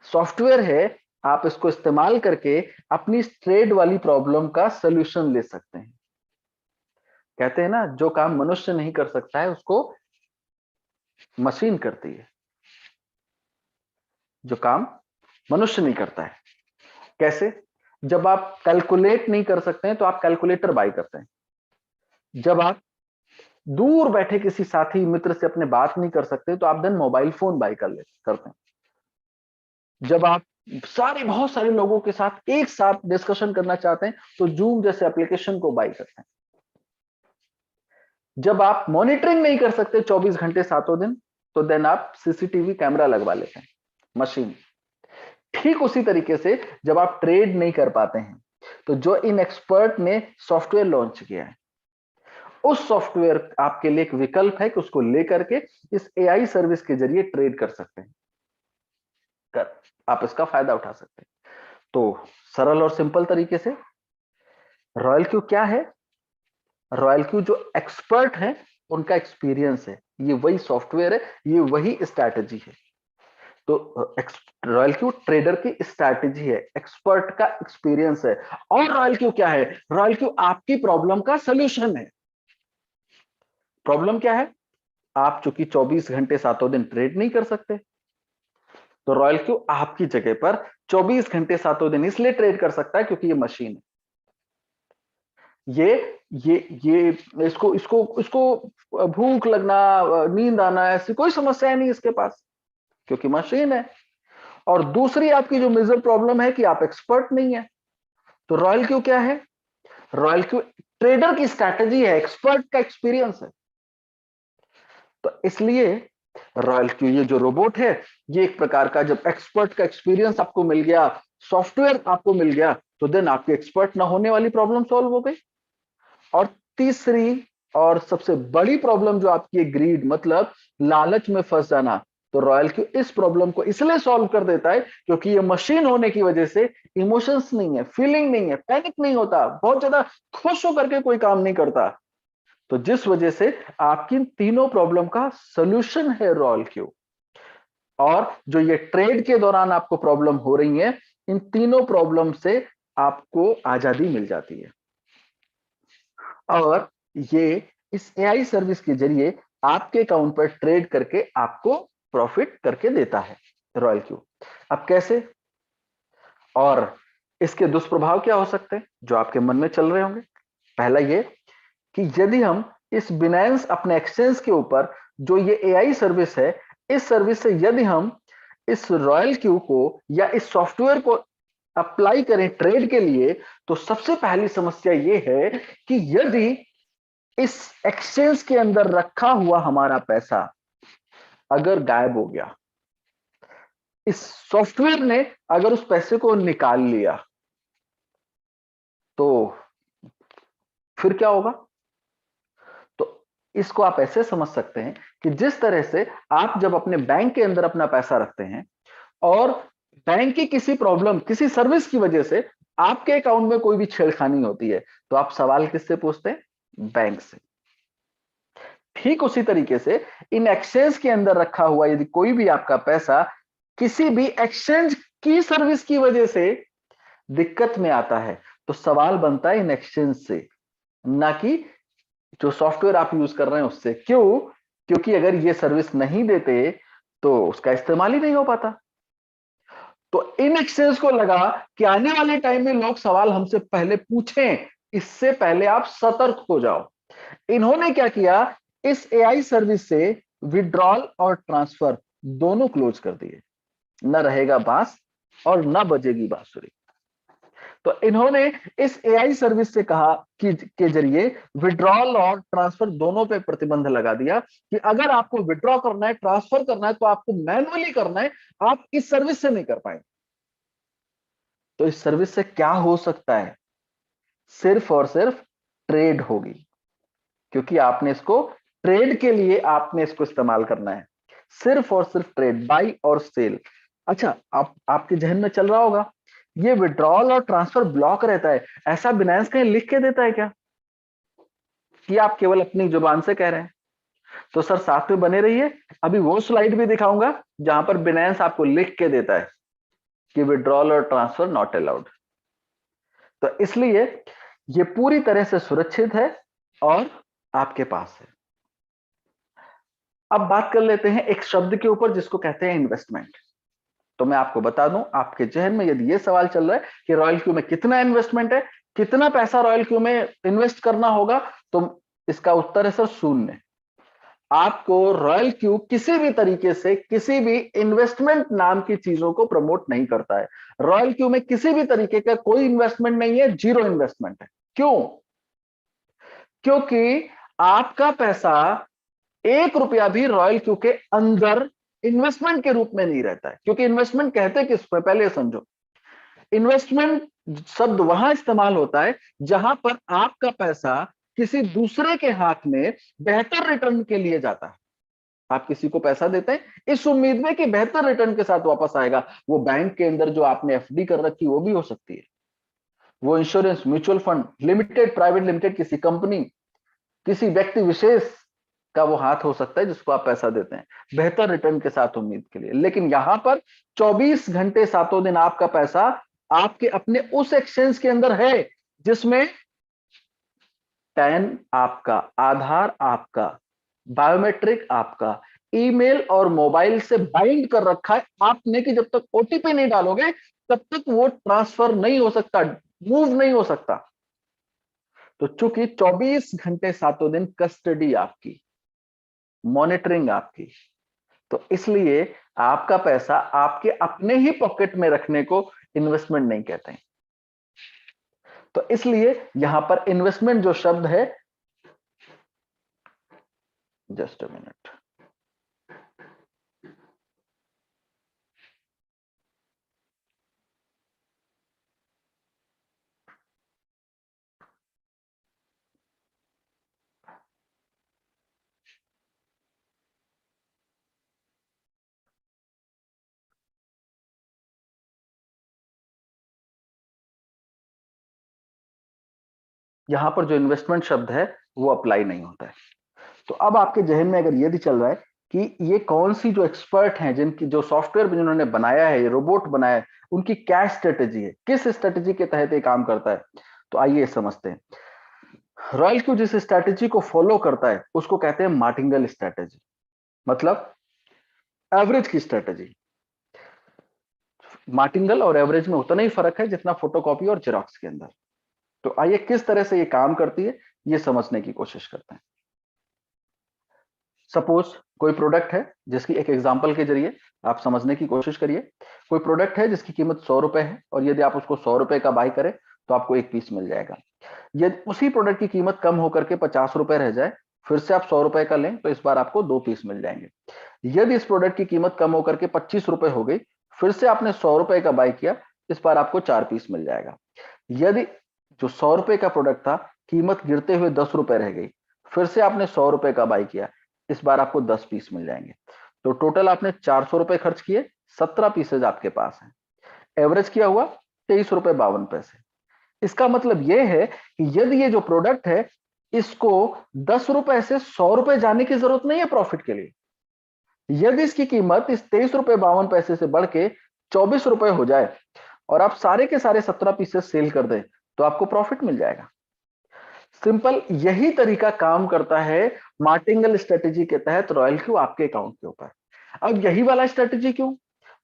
सॉफ्टवेयर है आप इसको इस्तेमाल करके अपनी ट्रेड वाली प्रॉब्लम का सलूशन ले सकते हैं। कहते हैं ना, जो काम मनुष्य नहीं कर सकता है उसको मशीन करती है, जो काम मनुष्य नहीं करता है। कैसे? जब आप कैलकुलेट नहीं कर सकते हैं तो आप कैलकुलेटर बाय करते हैं। जब आप दूर बैठे किसी साथी मित्र से अपने बात नहीं कर सकते तो आप देन मोबाइल फोन बाय करते हैं। जब आप बहुत सारे लोगों के साथ एक साथ डिस्कशन करना चाहते हैं तो जूम जैसे एप्लीकेशन को बाय करते हैं। जब आप मॉनिटरिंग नहीं कर सकते 24 घंटे 7 दिन तो देन आप सीसीटीवी कैमरा लगवा लेते हैं, मशीन। ठीक उसी तरीके से जब आप ट्रेड नहीं कर पाते हैं, तो जो इन एक्सपर्ट ने सॉफ्टवेयर लॉन्च किया है, उस सॉफ्टवेयर आपके लिए एक विकल्प है कि उसको लेकर के इस एआई सर्विस के जरिए ट्रेड कर सकते हैं, आप इसका फायदा उठा सकते हैं। तो सरल और सिंपल तरीके से रॉयल क्यू क्या है? रॉयल क्यू जो एक्सपर्ट है उनका एक्सपीरियंस है, ये वही सॉफ्टवेयर है, ये वही स्ट्रैटेजी है। तो रॉयल क्यू ट्रेडर की स्ट्रैटेजी है, एक्सपर्ट का एक्सपीरियंस है। और रॉयल क्यू क्या है? रॉयल क्यू आपकी प्रॉब्लम का सॉल्यूशन है। प्रॉब्लम क्या है? आप चूंकि 24 घंटे सातों दिन ट्रेड नहीं कर सकते, तो रॉयल क्यू आपकी जगह पर 24 घंटे सातों दिन इसलिए ट्रेड कर सकता है क्योंकि ये मशीन है। ये इसको इसको इसको भूख लगना, नींद आना, ऐसी कोई समस्या नहीं इसके पास, क्योंकि मशीन है। और दूसरी आपकी जो मेजर प्रॉब्लम है कि आप एक्सपर्ट नहीं है, तो रॉयल क्यू क्या है? रॉयल क्यू ट्रेडर की स्ट्रैटेजी है, एक्सपर्ट का एक्सपीरियंस है। तो इसलिए रॉयल क्यू ये जो रोबोट है, ये एक प्रकार का, जब एक्सपर्ट का एक्सपीरियंस आपको मिल गया, सॉफ्टवेयर आपको मिल गया, तो देन आपकी एक्सपर्ट ना होने वाली प्रॉब्लम सॉल्व हो गई। और तीसरी और सबसे बड़ी प्रॉब्लम जो आपकी है, ग्रीड, मतलब लालच में फंस जाना, तो रॉयल क्यू इस प्रॉब्लम को इसलिए सॉल्व कर देता है क्योंकि ये मशीन होने की वजह से इमोशंस नहीं है, फीलिंग नहीं है, पैनिक नहीं होता, बहुत ज्यादा खुश होकर के कोई काम नहीं करता। तो जिस वजह से आपकी तीनों प्रॉब्लम का सॉल्यूशन है रॉयल क्यू। और जो ये ट्रेड के दौरान आपको प्रॉब्लम हो रही है, इन तीनों प्रॉब्लम से आपको आजादी मिल जाती है। और ये इस एआई सर्विस के जरिए आपके अकाउंट पर ट्रेड करके आपको प्रॉफिट करके देता है रॉयल क्यू। अब कैसे और इसके दुष्प्रभाव क्या हो सकते हैं जो आपके मन में चल रहे होंगे? पहला ये कि यदि हम इस बिनांस अपने एक्सचेंज के ऊपर जो ये एआई सर्विस है, इस सर्विस से यदि हम इस रॉयल क्यू को या इस सॉफ्टवेयर को अप्लाई करें ट्रेड के लिए, तो सबसे पहली समस्या ये है कि यदि इस एक्सचेंज के अंदर रखा हुआ हमारा पैसा अगर गायब हो गया, इस सॉफ्टवेयर ने अगर उस पैसे को निकाल लिया, तो फिर क्या होगा? तो इसको आप ऐसे समझ सकते हैं कि जिस तरह से आप जब अपने बैंक के अंदर अपना पैसा रखते हैं और बैंक की किसी प्रॉब्लम, किसी सर्विस की वजह से आपके अकाउंट में कोई भी छेड़खानी होती है, तो आप सवाल किससे पूछते हैं? बैंक से। ठीक उसी तरीके से इन एक्सचेंज के अंदर रखा हुआ यदि कोई भी आपका पैसा किसी भी एक्सचेंज की सर्विस की वजह से दिक्कत में आता है, तो सवाल बनता है इन एक्सचेंज से, ना कि जो सॉफ्टवेयर आप यूज कर रहे हैं उससे। क्यों? क्योंकि अगर ये सर्विस नहीं देते तो उसका इस्तेमाल ही नहीं हो पाता। तो इन एक्सचेंज को लगा कि आने वाले टाइम में लोग सवाल हमसे पहले पूछें, इससे पहले आप सतर्क हो जाओ। इन्होंने क्या किया? इस एआई सर्विस से विड्रॉल और ट्रांसफर दोनों क्लोज कर दिए, न रहेगा बांस और न बजेगी बांसुरी। तो इन्होंने इस एआई सर्विस से कहा कि के जरिए विड्रॉल और ट्रांसफर दोनों पे प्रतिबंध लगा दिया कि अगर आपको विड्रॉ करना है, ट्रांसफर करना है, तो आपको मैनुअली करना है, आप इस सर्विस से नहीं कर पाएंगे। तो इस सर्विस से क्या हो सकता है? सिर्फ और सिर्फ ट्रेड होगी, क्योंकि आपने इसको ट्रेड के लिए आपने इसको इस्तेमाल करना है, सिर्फ और सिर्फ ट्रेड, बाई और सेल। अच्छा, आपके जहन में चल रहा होगा ये विड्रॉल और ट्रांसफर ब्लॉक रहता है, ऐसा बिनांस कहीं लिख के देता है क्या कि आप केवल अपनी जुबान से कह रहे हैं? तो सर साथ में बने रहिए, अभी वो स्लाइड भी दिखाऊंगा जहां पर बिनांस आपको लिख के देता है कि विड्रॉल और ट्रांसफर नॉट अलाउड। तो इसलिए ये पूरी तरह से सुरक्षित है और आपके पास है। अब बात कर लेते हैं एक शब्द के ऊपर जिसको कहते हैं इन्वेस्टमेंट। तो मैं आपको बता दूं, आपके जहन में यदि ये सवाल चल रहा है कि रॉयल क्यू में कितना इन्वेस्टमेंट है, कितना पैसा रॉयल क्यू में इन्वेस्ट करना होगा, तो इसका उत्तर है सर शून्य। आपको रॉयल क्यू किसी भी तरीके से किसी भी इन्वेस्टमेंट नाम की चीजों को प्रमोट नहीं करता है। रॉयल क्यू में किसी भी तरीके का कोई इन्वेस्टमेंट नहीं है, जीरो इन्वेस्टमेंट है। क्यों? क्योंकि आपका पैसा 1 रुपया भी रॉयल क्यू के अंदर इन्वेस्टमेंट के रूप में नहीं रहता है। क्योंकि इन्वेस्टमेंट कहते किस पे, पहले समझो। इन्वेस्टमेंट शब्द वहां इस्तेमाल होता है जहां पर आपका पैसा किसी दूसरे के हाथ में बेहतर रिटर्न के लिए जाता है। आप किसी को पैसा देते हैं इस उम्मीद में कि बेहतर रिटर्न के साथ वापस आएगा। वो बैंक के अंदर जो आपने एफडी कर रखी वो भी हो सकती है, वो insurance, mutual fund, limited, private limited, किसी कंपनी, किसी व्यक्ति विशेष का वो हाथ हो सकता है जिसको आप पैसा देते हैं बेहतर रिटर्न के साथ उम्मीद के लिए। लेकिन यहां पर 24 घंटे 7 दिन आपका पैसा आपके अपने उस एक्सचेंज के अंदर है जिसमें पैन आपका, आधार आपका, बायोमेट्रिक आपका, ईमेल और मोबाइल से बाइंड कर रखा है आपने कि जब तक ओटीपी नहीं डालोगे तब तक वो ट्रांसफर नहीं हो सकता, मूव नहीं हो सकता। तो चूंकि 24 घंटे 7 दिन कस्टडी आपकी, मॉनिटरिंग आपकी, तो इसलिए आपका पैसा आपके अपने ही पॉकेट में रखने को इन्वेस्टमेंट नहीं कहते हैं। तो इसलिए यहां पर इन्वेस्टमेंट जो शब्द है, जस्ट अ मिनट, यहां पर जो इन्वेस्टमेंट शब्द है वो अप्लाई नहीं होता है। तो अब आपके जहन में अगर ये भी चल रहा है कि ये कौन सी जो एक्सपर्ट हैं, जिनकी जो सॉफ्टवेयर जिन्होंने बनाया है, ये रोबोट बनाया है, उनकी क्या स्ट्रेटेजी है, किस स्ट्रेटेजी के तहत ये काम करता है, तो आइए समझते हैं। रॉयल क्यू जिस स्ट्रेटेजी को फॉलो करता है उसको कहते हैं मार्टिंगल स्ट्रेटेजी, मतलब एवरेज की स्ट्रेटेजी। मार्टिंगल और एवरेज में उतना ही फर्क है जितना फोटोकॉपी और जेरॉक्स के अंदर। तो आइए किस तरह से ये काम करती है ये समझने की कोशिश करते हैं। सपोज कोई प्रोडक्ट है जिसकी एक एग्जांपल के जरिए आप समझने की कोशिश करिए। कोई प्रोडक्ट है जिसकी कीमत 100 रुपए है और यदि आप उसको 100 रुपए का बाय करें तो आपको एक पीस मिल जाएगा। यदि उसी प्रोडक्ट की कीमत कम होकर के 50 रुपए रह जाए, फिर से आप 100 रुपए का लें तो इस बार आपको 2 पीस मिल जाएंगे। यदि इस प्रोडक्ट की कीमत कम होकर के 25 रुपए हो गई, फिर से आपने 100 रुपए का बाय किया, इस बार आपको 4 पीस मिल जाएगा। यदि जो 100 रुपए का प्रोडक्ट था कीमत गिरते हुए 10 रुपए रह गई, फिर से आपने 100 रुपए का बाय किया, इस बार आपको 10 पीस मिल जाएंगे। तो टोटल आपने 400 रुपए खर्च किए, 17 पीसेज आपके पास हैं। एवरेज किया हुआ 23 रुपए 52 पैसे। इसका मतलब यह है कि यदि ये जो प्रोडक्ट है इसको 10 रुपए से 100 रुपए जाने की जरूरत नहीं है प्रॉफिट के लिए। यदि इसकी कीमत इस 23 रुपए 52 पैसे से बढ़ के 24 रुपए हो जाए और आप सारे के सारे 17 पीसेस सेल कर दें तो आपको प्रॉफिट मिल जाएगा। सिंपल यही तरीका काम करता है मार्टिंगल स्ट्रेटेजी के तहत रॉयल क्यू आपके अकाउंट के ऊपर। अब यही वाला स्ट्रेटेजी क्यों?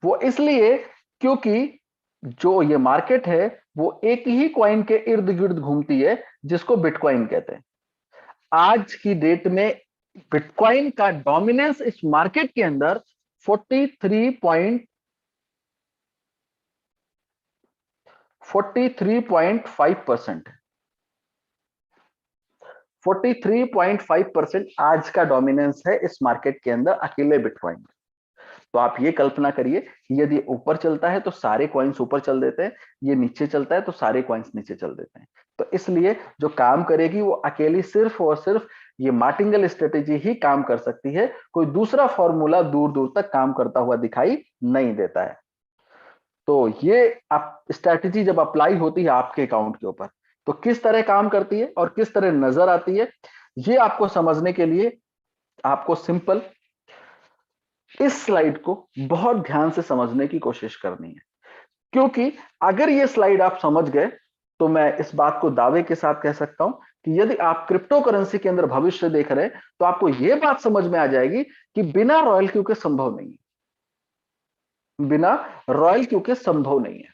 वो इसलिए क्योंकि जो ये मार्केट है वो एक ही कॉइन के इर्द गिर्द घूमती है जिसको बिटकॉइन कहते हैं। आज की डेट में बिटकॉइन का डोमिनेंस इस मार्केट के अंदर 43.5% है। 43.5% आज का डोमिनेंस है इस मार्केट के अंदर अकेले बिटकॉइन में। तो आप ये कल्पना करिए कि यदि ऊपर चलता है तो सारे कॉइन्स ऊपर चल देते हैं, ये नीचे चलता है तो सारे कॉइन्स नीचे चल देते हैं। तो इसलिए जो काम करेगी वो अकेली सिर्फ और सिर्फ ये मार्टिंगल स्ट्रेटेजी ही काम कर सकती है। कोई दूसरा फॉर्मूला दूर दूर तक काम करता हुआ दिखाई नहीं देता है। तो ये स्ट्रेटेजी जब अप्लाई होती है आपके अकाउंट के ऊपर तो किस तरह काम करती है और किस तरह नजर आती है, ये आपको समझने के लिए आपको सिंपल इस स्लाइड को बहुत ध्यान से समझने की कोशिश करनी है। क्योंकि अगर ये स्लाइड आप समझ गए तो मैं इस बात को दावे के साथ कह सकता हूं कि यदि आप क्रिप्टो करेंसी के अंदर भविष्य देख रहे हैं तो आपको यह बात समझ में आ जाएगी कि बिना रॉयल क्यू के संभव नहीं है, बिना रॉयल क्यू के संभव नहीं है।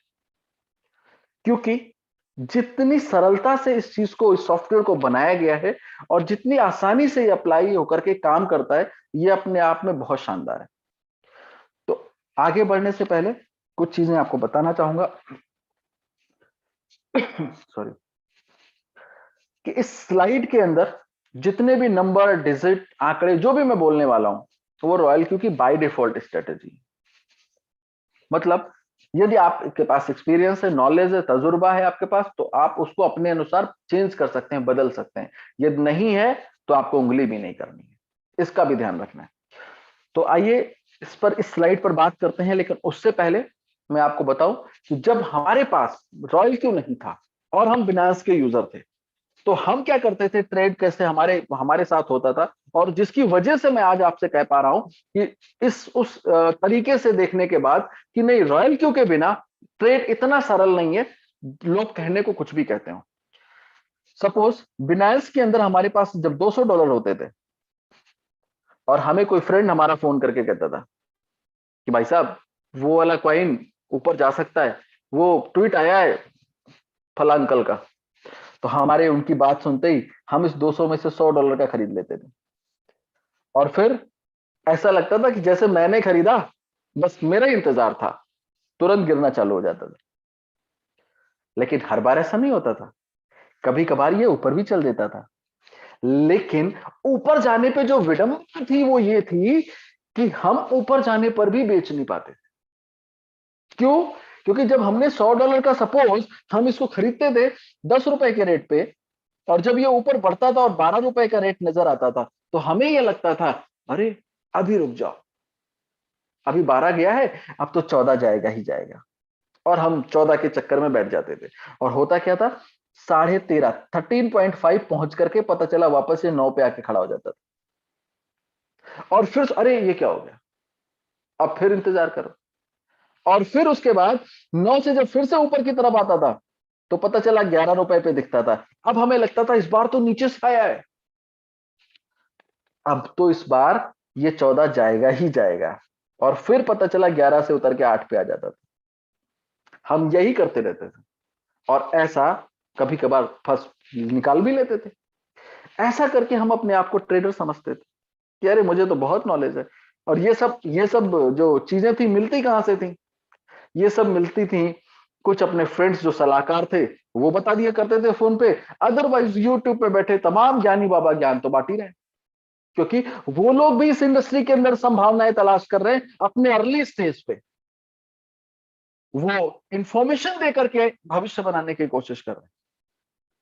क्योंकि जितनी सरलता से इस चीज को, इस सॉफ्टवेयर को बनाया गया है और जितनी आसानी से ये अप्लाई होकर के काम करता है, ये अपने आप में बहुत शानदार है। तो आगे बढ़ने से पहले कुछ चीजें आपको बताना चाहूंगा सॉरी, कि इस स्लाइड के अंदर जितने भी नंबर, डिजिट, आंकड़े जो भी मैं बोलने वाला हूं वो रॉयल क्यू की बाय डिफॉल्ट स्ट्रेटेजी। मतलब यदि आपके पास एक्सपीरियंस है, नॉलेज है, तजुर्बा है आपके पास, तो आप उसको अपने अनुसार चेंज कर सकते हैं, बदल सकते हैं। यदि नहीं है तो आपको उंगली भी नहीं करनी है, इसका भी ध्यान रखना है। तो आइए इस स्लाइड पर बात करते हैं, लेकिन उससे पहले मैं आपको बताऊं कि जब हमारे पास रॉयल क्यू नहीं था और हम बिनांस के यूजर थे, तो हम क्या करते थे, ट्रेड कैसे हमारे हमारे साथ होता था, और जिसकी वजह से मैं आज आपसे कह पा रहा हूं कि उस तरीके से देखने के बाद कि नहीं, रॉयल क्यू के बिना ट्रेड इतना सरल नहीं है, लोग कहने को कुछ भी कहते हो। सपोज बिनांस के अंदर हमारे पास जब $200 होते थे और हमें कोई फ्रेंड हमारा फोन करके कहता था कि भाई साहब वो वाला कॉइन ऊपर जा सकता है, वो ट्वीट आया है फला अंकल का, तो हमारे उनकी बात सुनते ही हम इस 200 में से $100 का खरीद लेते थे। और फिर ऐसा लगता था कि जैसे मैंने खरीदा, बस मेरा ही इंतजार था, तुरंत गिरना चालू हो जाता था। लेकिन हर बार ऐसा नहीं होता था, कभी कभार ये ऊपर भी चल देता था। लेकिन ऊपर जाने पे जो विडंबना थी वो ये थी कि हम ऊपर जाने पर भी बेच नहीं पाते थे। क्यों? क्योंकि जब हमने $100 का, सपोज हम इसको खरीदते थे ₹10 के रेट पे, और जब ये ऊपर बढ़ता था और ₹12 का रेट नजर आता था, तो हमें यह लगता था अरे अभी रुक जाओ, अभी 12 गया है, अब तो 14 जाएगा ही जाएगा, और हम 14 के चक्कर में बैठ जाते थे। और होता क्या था, 13.5 13.5 पहुंच करके पता चला वापस ये 9 पे आके खड़ा हो जाता था। और फिर अरे ये क्या हो गया, अब फिर इंतजार करो। और फिर उसके बाद 9 से जब फिर से ऊपर की तरफ आता था, तो पता चला ₹11 पे दिखता था। अब हमें लगता था इस बार तो नीचे से आया है, अब तो इस बार ये 14 जाएगा ही जाएगा। और फिर पता चला 11 से उतर के 8 पे आ जाता था। हम यही करते रहते थे, और ऐसा कभी कभार फंस निकाल भी लेते थे। ऐसा करके हम अपने आप को ट्रेडर समझते थे कि अरे मुझे तो बहुत नॉलेज है। और ये सब जो चीजें थी मिलती कहां से थी? ये सब मिलती थी कुछ अपने फ्रेंड्स जो सलाहकार थे वो बता दिया करते थे फोन पे, अदरवाइज यूट्यूब पे बैठे तमाम ज्ञानी बाबा ज्ञान तो बांट ही रहे, क्योंकि वो लोग भी इस इंडस्ट्री के अंदर संभावनाएं तलाश कर रहे हैं अपने अर्ली स्टेज पे। वो इंफॉर्मेशन देकर के भविष्य बनाने की कोशिश कर रहे हैं।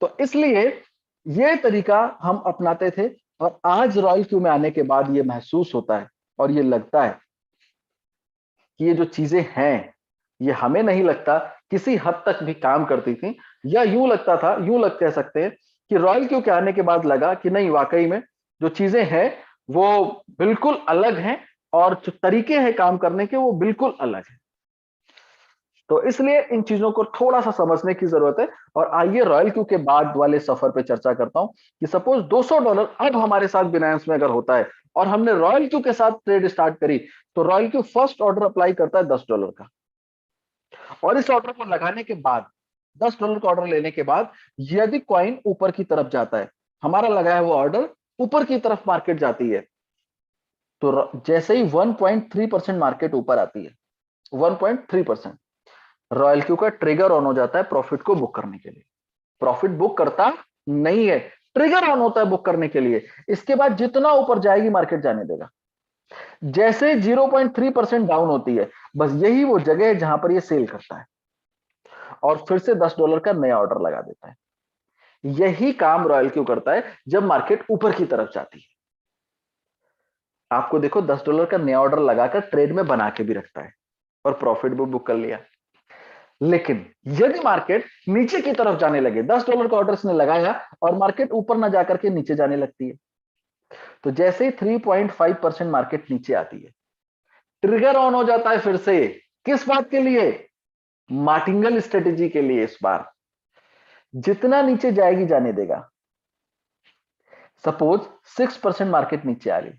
तो इसलिए ये तरीका हम अपनाते थे, और आज रॉयल क्यू में आने के बाद ये महसूस होता है और ये लगता है कि ये जो चीजें हैं ये हमें नहीं लगता किसी हद तक भी काम करती थी, या यूं लगता था, यूं लग कह सकते हैं कि रॉयल क्यू के आने के बाद लगा कि नहीं, वाकई में जो चीजें हैं वो बिल्कुल अलग हैं, और जो तरीके हैं काम करने के वो बिल्कुल अलग है। तो इसलिए इन चीजों को थोड़ा सा समझने की जरूरत है। और आइए रॉयल क्यू के बाद वाले सफर पे चर्चा करता हूं कि सपोज $200 अब हमारे साथ बिनांस में अगर होता है और हमने रॉयल क्यू के साथ ट्रेड स्टार्ट करी, तो Royal Q first order apply करता है $10 का, और इस ऑर्डर को लगाने के बाद, $10 का ऑर्डर लेने के बाद, यदि कॉइन ऊपर की तरफ जाता है, हमारा लगाया हुआ ऑर्डर ऊपर की तरफ मार्केट जाती है, तो जैसे ही 1.3% मार्केट ऊपर आती है, 1.3%, रॉयल क्यू का ट्रिगर ऑन हो जाता है प्रॉफिट को बुक करने के लिए। प्रॉफिट बुक करता नहीं है, ट्रिगर ऑन होता है बुक करने के लिए। इसके बाद जितना ऊपर जाएगी मार्केट जाने देगा। जैसे 0.3% डाउन होती है, बस यही वो जगह है जहां पर ये सेल करता है और फिर से $10 का नया ऑर्डर लगा देता है। यही काम रॉयल क्यू करता है जब मार्केट ऊपर की तरफ जाती है। आपको देखो, $10 का नया ऑर्डर लगाकर ट्रेड में बना के भी रखता है और प्रॉफिट भी बुक कर लिया। लेकिन यदि मार्केट नीचे की तरफ जाने लगे, $10 का ऑर्डर इसने लगाया और मार्केट ऊपर ना जाकर के नीचे जाने लगती है, तो जैसे ही 3.5% मार्केट नीचे आती है, ट्रिगर ऑन हो जाता है फिर से। किस बात के लिए? मार्टिंगल स्ट्रेटेजी के लिए। इस बार जितना नीचे जाएगी जाने देगा। सपोज 6% मार्केट नीचे आ रही,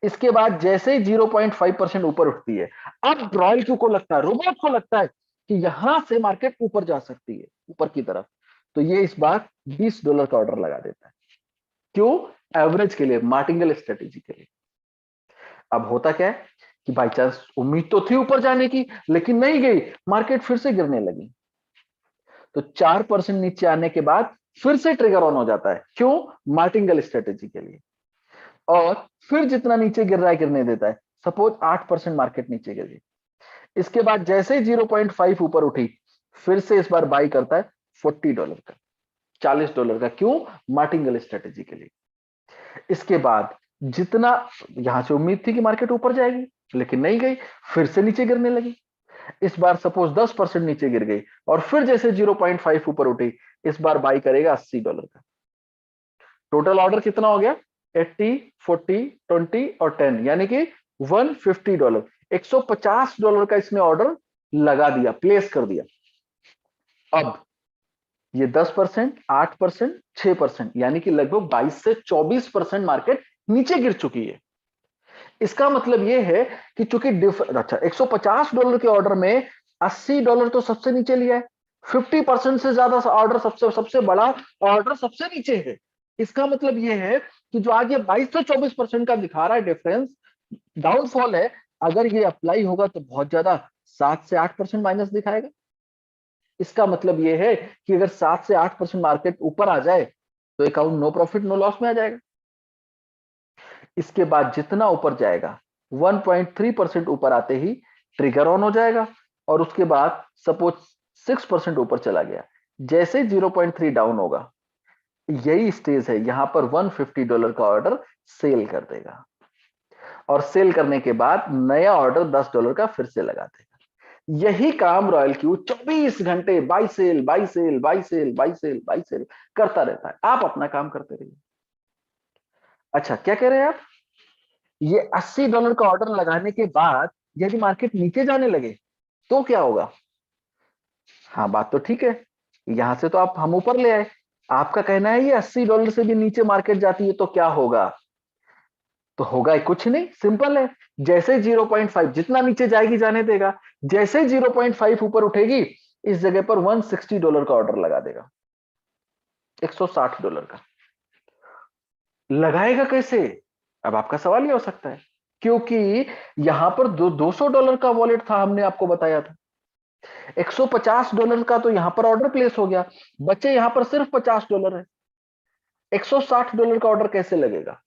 इसके बाद जैसे ही 0.5% ऊपर उठती है, अब रॉयल क्यू को लगता है, रोबोट को लगता है कि यहां से मार्केट ऊपर जा सकती है, ऊपर की तरफ, तो ये इस बार $20 का ऑर्डर लगा देता है। क्यों? एवरेज के लिए, मार्टिंगल स्ट्रेटेजी के लिए। अब होता क्या है कि बाई चांस उम्मीद तो थी ऊपर जाने की, लेकिन नहीं गई, मार्केट फिर से गिरने लगी। तो 4% नीचे आने के बाद फिर से ट्रिगर ऑन हो जाता है। क्यों? मार्टिंगल स्ट्रेटेजी के लिए। और फिर जितना नीचे गिर रहा है गिरने देता है। सपोज 8% मार्केट नीचे गिर गई, इसके बाद जैसे ही 0.5 ऊपर उठी, फिर से इस बार बाई करता है $40 का, $40 का। क्यों? मार्टिंगल स्ट्रेटेजी के लिए। इसके बाद जितना यहां से उम्मीद थी कि मार्केट ऊपर जाएगी, लेकिन नहीं गई, फिर से नीचे गिरने लगी। इस बार सपोज 10% नीचे गिर गई और फिर जैसे 0.5 ऊपर उठी, इस बार बाई करेगा $80 का। टोटल ऑर्डर कितना हो गया? 80, 40, 20 और 10, यानी कि $150, $150 का इसने ऑर्डर लगा दिया, प्लेस कर दिया। अब ये 10%, 8%, 6%, यानी कि लगभग 22 से 24% मार्केट नीचे गिर चुकी है। इसका मतलब यह है कि चूंकि अच्छा, $150 के ऑर्डर में $80 तो सबसे नीचे लिया है, 50% से ज्यादा ऑर्डर, सबसे बड़ा ऑर्डर सबसे नीचे है। इसका मतलब यह है कि जो आज ये 22 से 24% का दिखा रहा है डिफरेंस, डाउनफॉल है, अगर ये अप्लाई होगा तो बहुत ज्यादा 7 से 8% माइनस दिखाएगा। इसका मतलब यह है कि अगर 7 से 8% मार्केट ऊपर आ जाए तो account no profit no loss में आ जाएगा। इसके बाद जितना ऊपर जाएगा 1.3% ऊपर आते ही ट्रिगर ऑन हो जाएगा, और उसके बाद सपोज 6% ऊपर चला गया, जैसे 0.3 डाउन होगा, यही स्टेज है, यहां पर $150 का ऑर्डर सेल कर देगा, और सेल करने के बाद नया ऑर्डर $10 का फिर से लगा देगा। यही काम रॉयल क्यू 24 घंटे buy sell buy sell buy sell buy sell buy sell करता रहता है। आप अपना काम करते रहिए। अच्छा, क्या कह रहे हैं आप? ये $80 का ऑर्डर लगाने के बाद यदि मार्केट नीचे जाने लगे तो क्या होगा? हाँ, बात तो ठीक है, यहां से तो आप हम ऊपर ले आए, आपका कहना है ये $80 से भी नीचे मार्केट जाती है तो क्या होगा? तो होगा कुछ नहीं, सिंपल है। जैसे 0.5 जितना नीचे जाएगी जाने देगा, जैसे 0.5 ऊपर उठेगी, इस जगह पर $160 का ऑर्डर लगा देगा, $160 का। लगाएगा कैसे? अब आपका सवाल ये हो सकता है, क्योंकि यहां पर $200 का वॉलेट था, हमने आपको बताया था। $150 का तो यहां पर ऑर्डर प्लेस हो गया, बचे यहां पर सिर्फ $50 है। $160 का ऑर्डर कैसे लगेगा?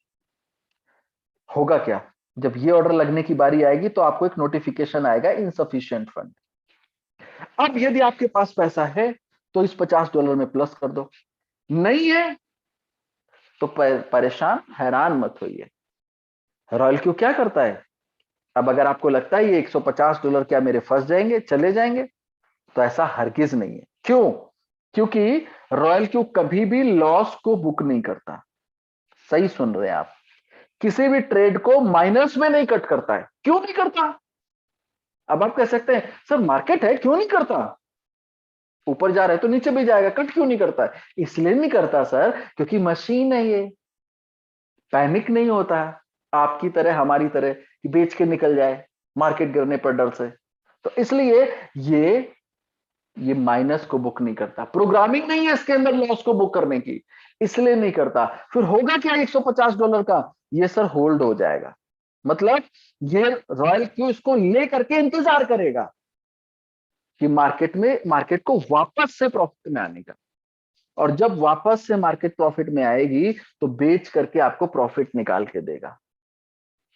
होगा क्या? जब ये ऑर्डर लगने की बारी आएगी तो आपको एक नोटिफिकेशन आएगा, इनसफिशिएंट फंड। अब यदि आपके पास पैसा है तो इस $50 में प्लस कर दो, नहीं है तो परेशान हैरान मत होइए। रॉयल क्यू क्या करता है? अब अगर आपको लगता है ये $150 क्या मेरे फंस जाएंगे, चले जाएंगे, तो ऐसा हरगिज नहीं है। क्यों? क्योंकि रॉयल क्यू कभी भी लॉस को बुक नहीं करता। सही सुन रहे हैं आप, किसी भी ट्रेड को माइनस में नहीं कट करता है। क्यों नहीं करता? अब आप कह सकते हैं सर मार्केट है क्यों नहीं करता, ऊपर जा रहा है तो नीचे भी जाएगा, कट क्यों नहीं करता है? इसलिए नहीं करता सर क्योंकि मशीन है, ये पैनिक नहीं होता आपकी तरह हमारी तरह कि बेच के निकल जाए मार्केट गिरने पर डर से। तो इसलिए ये माइनस को बुक नहीं करता, प्रोग्रामिंग नहीं है इसके अंदर लॉस को बुक करने की, इसलिए नहीं करता। फिर होगा क्या $150 का? ये सर होल्ड हो जाएगा, मतलब ये रॉयल क्यू इसको ले करके इंतजार करेगा कि मार्केट को वापस से प्रॉफिट में आने का, और जब वापस से मार्केट प्रॉफिट में आएगी तो बेच करके आपको प्रॉफिट निकाल के देगा।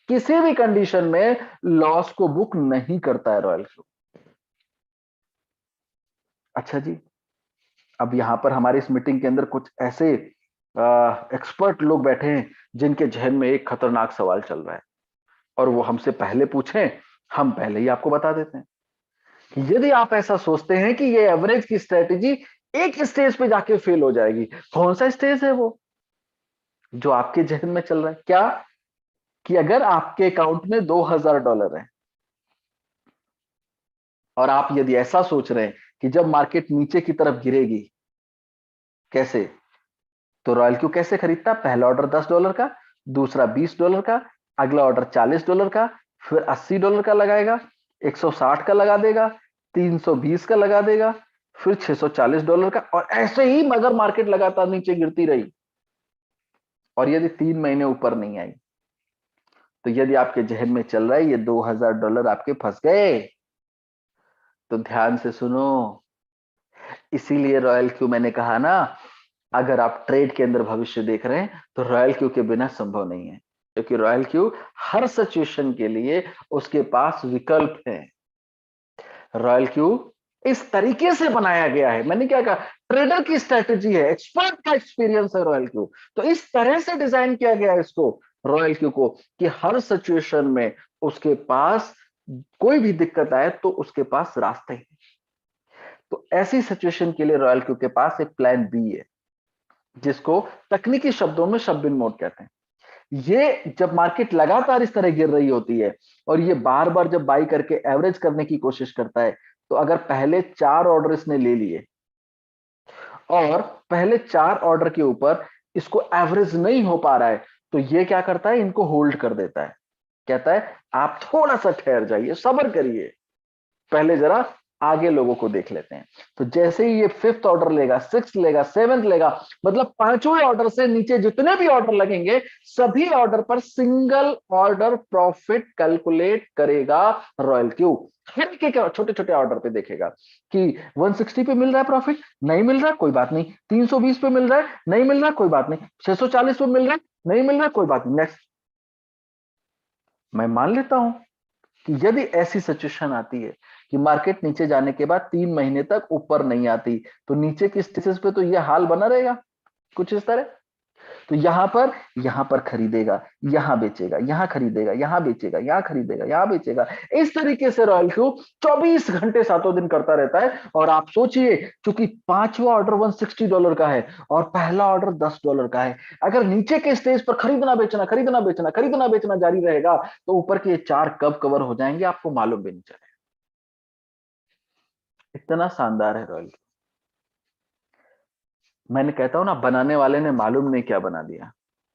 किसी भी कंडीशन में लॉस को बुक नहीं करता है रॉयल क्यू। अच्छा जी, अब यहां पर हमारी इस मीटिंग के अंदर कुछ ऐसे एक्सपर्ट लोग बैठे हैं जिनके जहन में एक खतरनाक सवाल चल रहा है, और वो हमसे पहले पूछें, हम पहले ही आपको बता देते हैं कि यदि आप ऐसा सोचते हैं कि ये एवरेज की स्ट्रेटेजी एक स्टेज पे जाके फेल हो जाएगी, कौन सा स्टेज है वो जो आपके जहन में चल रहा है? क्या कि अगर आपके अकाउंट में $2000 है और आप यदि ऐसा सोच रहे हैं कि जब मार्केट नीचे की तरफ गिरेगी कैसे, तो रॉयल क्यू कैसे खरीदता? पहला ऑर्डर $10 का, दूसरा $20 का, अगला ऑर्डर $40 का, फिर $80 का लगाएगा, 160 का लगा देगा, 320 का लगा देगा, फिर $640 का, और ऐसे ही मगर मार्केट लगातार नीचे गिरती रही, और यदि 3 महीने ऊपर नहीं आई, तो यदि आपके जहन में चल रहा है ये $2000 आपके फंस गए, तो ध्यान से सुनो। इसीलिए रॉयल क्यू मैंने कहा ना, अगर आप ट्रेड के अंदर भविष्य देख रहे हैं तो रॉयल क्यू के बिना संभव नहीं है, क्योंकि रॉयल क्यू हर सिचुएशन के लिए उसके पास विकल्प है। रॉयल क्यू इस तरीके से बनाया गया है, मैंने क्या कहा, ट्रेडर की स्ट्रेटेजी है, एक्सपर्ट का एक्सपीरियंस है रॉयल क्यू, तो इस तरह से डिजाइन किया गया है इसको, रॉयल क्यू को, कि हर सिचुएशन में उसके पास कोई भी दिक्कत आए तो उसके पास रास्ते हैं। तो ऐसी सिचुएशन के लिए रॉयल क्यू के पास एक प्लान बी है, जिसको तकनीकी शब्दों में शब इन मोड कहते हैं। ये जब मार्केट लगातार इस तरह गिर रही होती है और ये बार बार जब बाई करके एवरेज करने की कोशिश करता है, तो अगर पहले 4 ऑर्डर इसने ले लिए और पहले 4 ऑर्डर के ऊपर इसको एवरेज नहीं हो पा रहा है, तो ये क्या करता है, इनको होल्ड कर देता है, कहता है आप थोड़ा सा ठहर जाइए, सब्र करिए, पहले जरा आगे लोगों को देख लेते हैं। तो जैसे ही ये 5th ऑर्डर लेगा, 6th लेगा, 7th लेगा, मतलब 5वें ऑर्डर से नीचे जितने भी ऑर्डर लगेंगे सभी ऑर्डर पर सिंगल ऑर्डर प्रॉफिट कैलकुलेट करेगा रॉयल क्यू। हर के छोटे छोटे ऑर्डर पे देखेगा कि 160 पे मिल रहा है प्रॉफिट, नहीं मिल रहा कोई बात नहीं, 320 पे मिल रहा है, नहीं मिल रहा कोई बात नहीं, 640 पे मिल रहा है, नहीं मिल रहा कोई बात नहीं, नेक्स्ट। मैं मान लेता हूं कि यदि ऐसी सिचुएशन आती है कि मार्केट नीचे जाने के बाद 3 महीने तक ऊपर नहीं आती, तो नीचे की स्टेसिस पे तो यह हाल बना रहेगा कुछ इस तरह। तो यहां पर खरीदेगा, यहां बेचेगा, यहां खरीदेगा, यहां बेचेगा, यहां खरीदेगा, यहां बेचेगा, इस तरीके से रॉयल क्यू 24 घंटे 7 दिन करता रहता है। और आप सोचिए, क्योंकि 5वां ऑर्डर $160 का है और पहला ऑर्डर $10 का है, अगर नीचे के स्टेज पर खरीदना बेचना खरीदना बेचना खरीदना बेचना जारी रहेगा तो ऊपर के 4 कब कवर हो जाएंगे आपको मालूम भी नहीं चलेगा। इतना शानदार है रॉयल क्यू। मैंने कहता हूं ना, बनाने वाले ने मालूम नहीं क्या बना दिया।